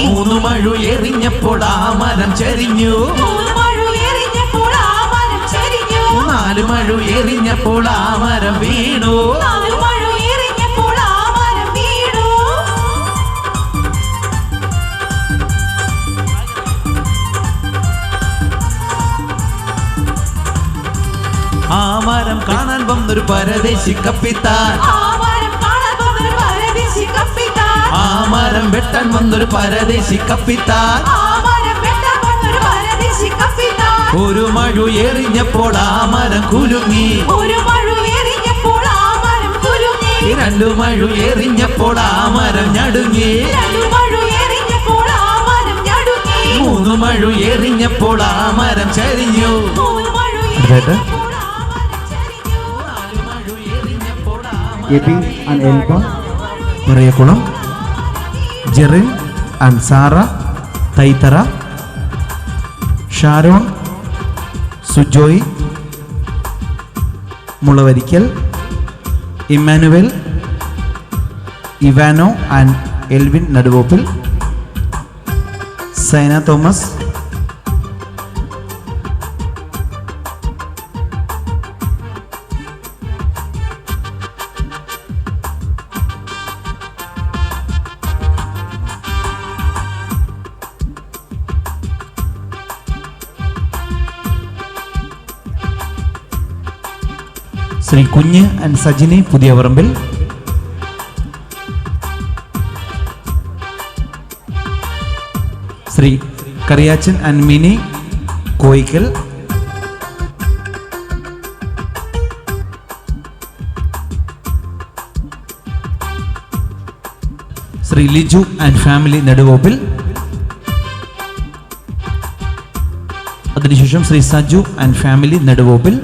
മൂന്ന് മഴ എറിഞ്ഞപ്പോൾ ആ മരം ചരിഞ്ഞു നാല് മഴ എറിഞ്ഞപ്പോൾ ആ മരം വീണു ആ മരം കാണാൻ വന്നൊരു പരദേശി കപ്പിത്താൻ ആ മരം വെട്ടാൻ വന്നൊരു പരദേശി കപ്പിത്താൻ ഒരു മഴ എറിഞ്ഞപ്പോൾ ആ മരം കുലുങ്ങി രണ്ടു മഴ എറിഞ്ഞപ്പോൾ ആ മരം ഞടുങ്ങി മൂന്ന് മഴ എറിഞ്ഞപ്പോൾ ആ മരം ചരിഞ്ഞു Aby and Elba Parayakkulam, Jerin and Sara Thaithara, Sharon Sujoy Mulavarickal, Emmanuel Ivano and Elvin Naduvoppil, Saina Thomas, Shri Kunju and Sajini Puthiya Parambil, Shri Kariachan and Mini Koikkal, Shri Liju and family Neduvoppil, അതിനുശേഷം ശ്രീ സജു ആൻഡ് ഫാമിലി നെടുവോപ്പിൽ.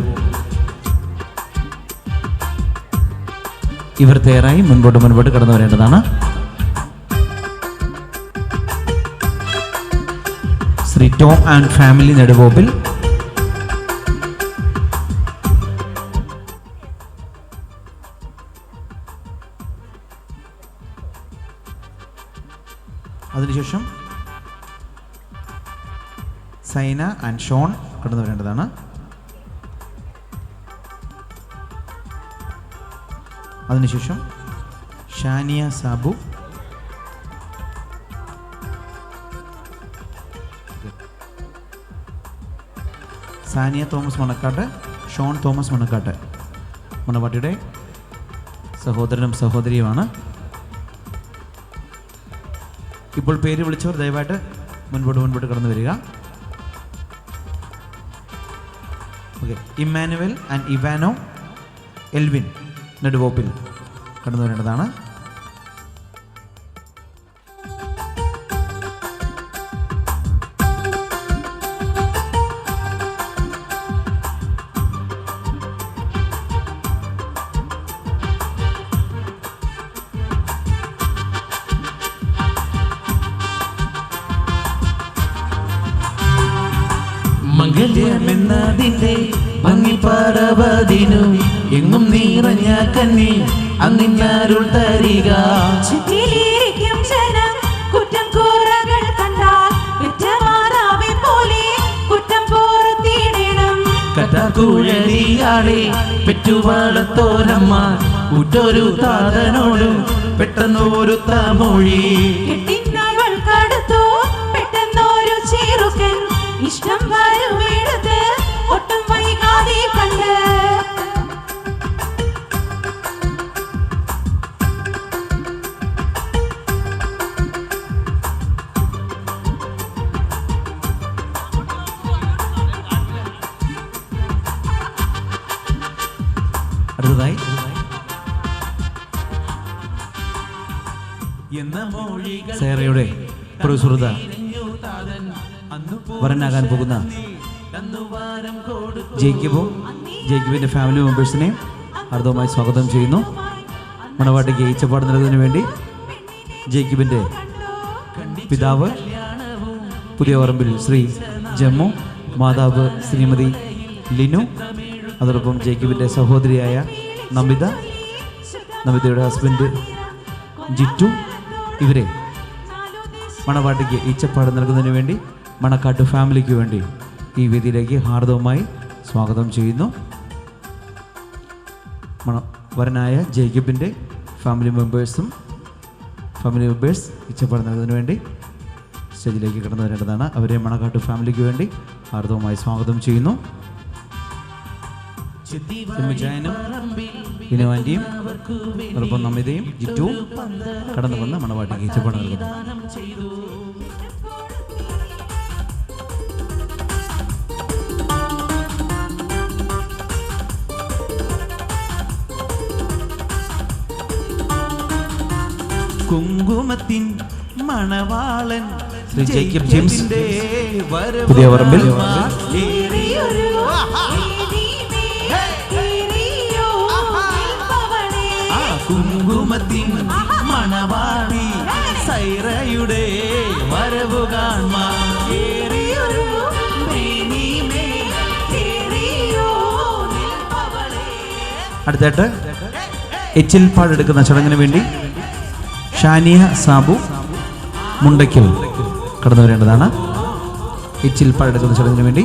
ഇവർ തയ്യാറായി മുൻപോട്ട് കടന്നു വരേണ്ടതാണ്. Shri Tom and family Neduvoppil. അതിനുശേഷം സൈന ആൻഡ് ഷോൺ കടന്നു വരേണ്ടതാണ്. അതിനുശേഷം Shania Sabu, Sania Thomas Manakkatt, Shawn Thomas Manakkad മണവാട്ടിയുടെ സഹോദരനും സഹോദരിയുമാണ്. ഇപ്പോൾ പേര് വിളിച്ചവർ ദയവായിട്ട് മുൻപോട്ട് കടന്നു വരിക. ഓക്കെ, ഇമ്മാനുവൽ ആൻഡ് ഇവാനോ എൽവിൻ നെടുവോപ്പിൽ കടന്നു വരേണ്ടതാണ്. മംഗല്യമെന്നതിന്റെ ഭംഗി പർവ്വതിനു എങ്ങും നിറഞ്ഞ കന്നി അങ്ങിഞ്ഞരുൾ തരിക. കുറ്റം കുറകൾ കണ്ടാൽ കുറ്റമാറാവെ പോലെ കുറ്റം പൊറുത്തിടണം. കഥാകുഴലിയാളെ പെറ്റുവളത്തോരമ്മ ഉറ്റൊരു താതനോട് പെട്ടെന്നൊരു തമൊഴി. കെട്ടിനവൾ കടുത്തു പെട്ടെന്നൊരു ചെറുക്കൻ ഇഷ്ടം വരുമെടുത്ത് ഒട്ടും വൈകാതെ കണ്ട്. അടുത്തതായി സേറയുടെ പ്രസുഹൃത വരനാകാൻ പോകുന്ന ജേക്കബിൻ്റെ ഫാമിലി മെമ്പേഴ്സിനെ ഹാർദവമായി സ്വാഗതം ചെയ്യുന്നു. മണവാട്ടിക്ക് ഈച്ചപ്പാട് നൽകുന്നതിന് വേണ്ടി ജേക്കബിൻ്റെ പിതാവ് പുതിയ പറമ്പിൽ ശ്രീ ജമ്മു, മാതാവ് ശ്രീമതി ലിനു, അതോടൊപ്പം ജേക്കബിൻ്റെ സഹോദരിയായ നമിതയുടെ ഹസ്ബൻഡ് ജിറ്റു, ഇവരെ മണവാട്ടിക്ക് ഈച്ചപ്പാട് നൽകുന്നതിന് വേണ്ടി മണക്കാട്ട് ഫാമിലിക്ക് വേണ്ടി ഈ വേദിയിലേക്ക് ഹാർദവമായി സ്വാഗതം ചെയ്യുന്നു. വരനായ ജേക്കബിൻ്റെ ഫാമിലി മെമ്പേഴ്സ് ഈച്ചപ്പാട് നൽകുന്നതിന് വേണ്ടി സ്റ്റേജിലേക്ക് കടന്നു വരേണ്ടതാണ്. അവരെ മണക്കാട്ട് ഫാമിലിക്ക് വേണ്ടി ഹാർദവമായി സ്വാഗതം ചെയ്യുന്നു. ഇനുവാൻ്റെയും അതോടൊപ്പം നമിതയും ജിറ്റുവും കടന്നു വന്ന് മണവാട്ടിക്ക് ഈച്ചപ്പാട് നൽകുന്നു. കുങ്കുമത്തിൻ മണവാളൻ ശ്രീ ജേക്കബ് ജെയിംസ് പുതിയ പറമ്പിൽ. കുങ്കുമത്തിൻ മണവാളി സൈറയുടെ വരവു കാണാൻ. അടുത്തായിട്ട് എച്ചിൽപ്പാടെടുക്കുന്ന ചടങ്ങിന് വേണ്ടി ഷാനിയ സാബു മുണ്ടയ്ക്കൽ കടന്നു വരേണ്ടതാണ്. എച്ചിൽപ്പാടെടുക്കുന്ന ചടങ്ങിന് വേണ്ടി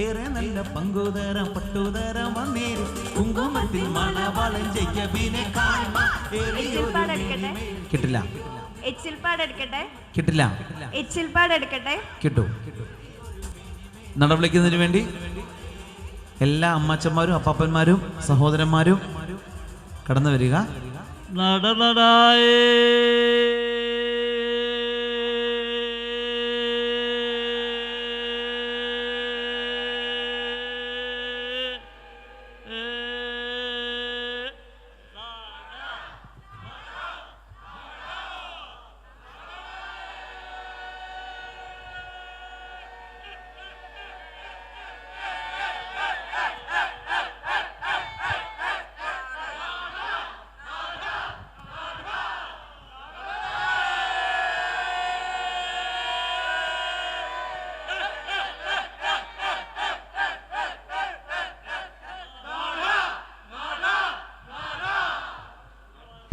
ഏറെ നല്ല പങ്കുതരം പട്ടുതരം വന്നേരും കുങ്കുമത്തിൽ മണവാളൻ ജേക്കബിനെ കിട്ടില്ല കിട്ടൂ. നടവിളിക്കുന്നതിന് വേണ്ടി എല്ലാ അമ്മച്ചന്മാരും അപ്പാപ്പന്മാരും സഹോദരന്മാരും കടന്നു വരിക. നടനടായേ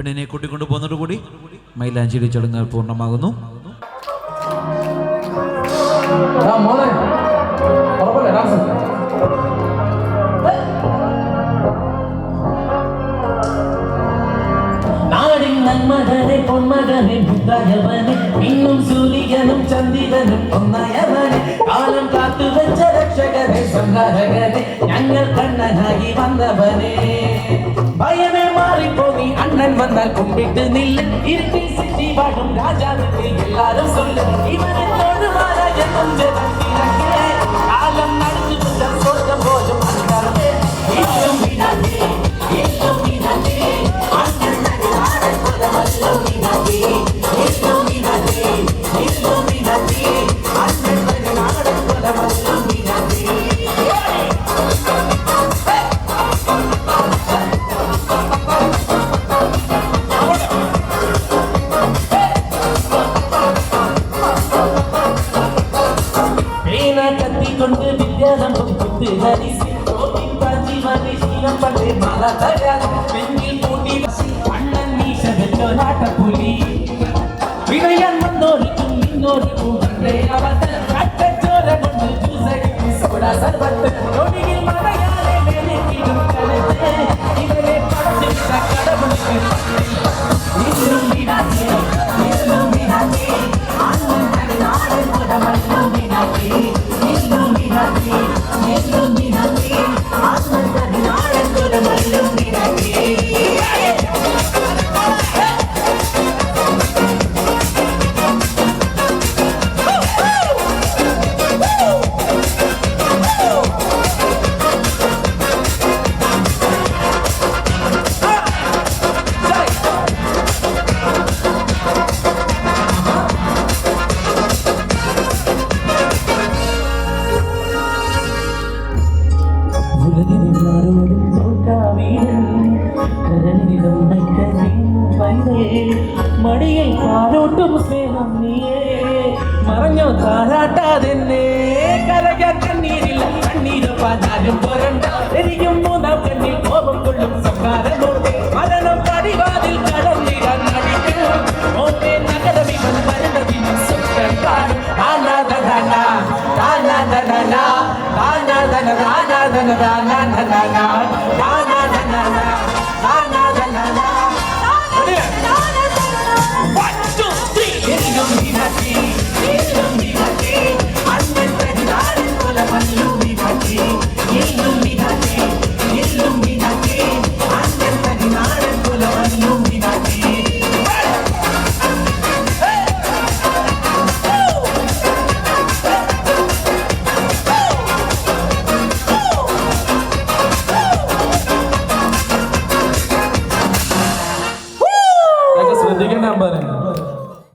പെണ്ണിനെ കൂട്ടിക്കൊണ്ടു പോകുന്നതോടുകൂടി മൈലാഞ്ചിയുടെ ചടങ്ങുകൾ പൂർണ്ണമാകുന്നു. നാടിൻ നന്മകനെ പൊന്മകനെ മുത്തയവനെ ഇന്നും സൂര്യനും ചന്ദ്രനും ഒന്നായവനെ കാലം കാത്തുവെച്ച രക്ഷകനെ സംഹാരകനെ ഞങ്ങൾ കണ്ണനായി വന്നവനെ ഭയമേ മാറിപ്പോയി അണ്ണൻ വന്നാൽ കുമ്പിട്ട് നില്ല ഇരുട്ടിൽ സിറ്റി പാടും രാജാവിന്റെ എല്ലാരും சொல்ல ഇവനെ തോടുമാരായെന്നും ജനത്തിരക്കേ കാലം നടത്തി വെച്ച സ്വർഗം പോലും അധികാരമേ ഏറ്റവും വിടാതെ ഏറ്റവും വിടാതെ അണ്ണൻ നാടൻ കൊലമല്ലോ വിടാതെ ഏറ്റവും വിടാതെ ഏറ്റവും വിടാതെ അണ്ണൻ നാടൻ കൊലമല്ലോ വിടാതെ കൊണ്ട് വിദ്യാരംഭം കുത്ത് ഹരിസി തോട്ടിൻ പാഞ്ചി മതി ശീലം പണ്ടേ മാല തരാൻ പെണ്ണിൽ കൂട്ടി അണ്ണൻ മീശ വെച്ചോ നാട്ടപ്പുലി വിനയൻ വന്നോരിക്കും ഇന്നോരിക്കും കണ്ടേ അവത്ത് കട്ടച്ചോര കൊണ്ട് ജ്യൂസടിക്കും സോഡ സർവത്ത് ഒടുകിൽ മലയാളെ വേലിക്കിടും കലത്ത് ഇവരെ പടച്ചിട്ട കടമണിക്ക് ഇന്നും വിടാതെ ഇന്നും വിടാതെ അണ്ണൻ നാടൻ കൊടമണ്ണും വിടാതെ മടിയിൽ പാലോട്ടും സ്നേഹം നീയേ മറഞ്ഞോ താരാട്ടാതെന്നെ കരയാൻ കണ്ണീരില്ല കണ്ണീര് പാഞ്ഞാലും പോരണ്ട എനിക്കും മൂന്നാം കണ്ണിൽ കോപം കൊള്ളും സംഹാരമോട്ടെ മരണം പടിവാതിൽ കടന്നിടാൻ നടിക്കും ഓട്ടെ നഗരമിവൻ വരുന്നതിനും സ്വപ്നം കാണും ആനാദന ആനാദന ആനാദന ആനാദന ആനാദന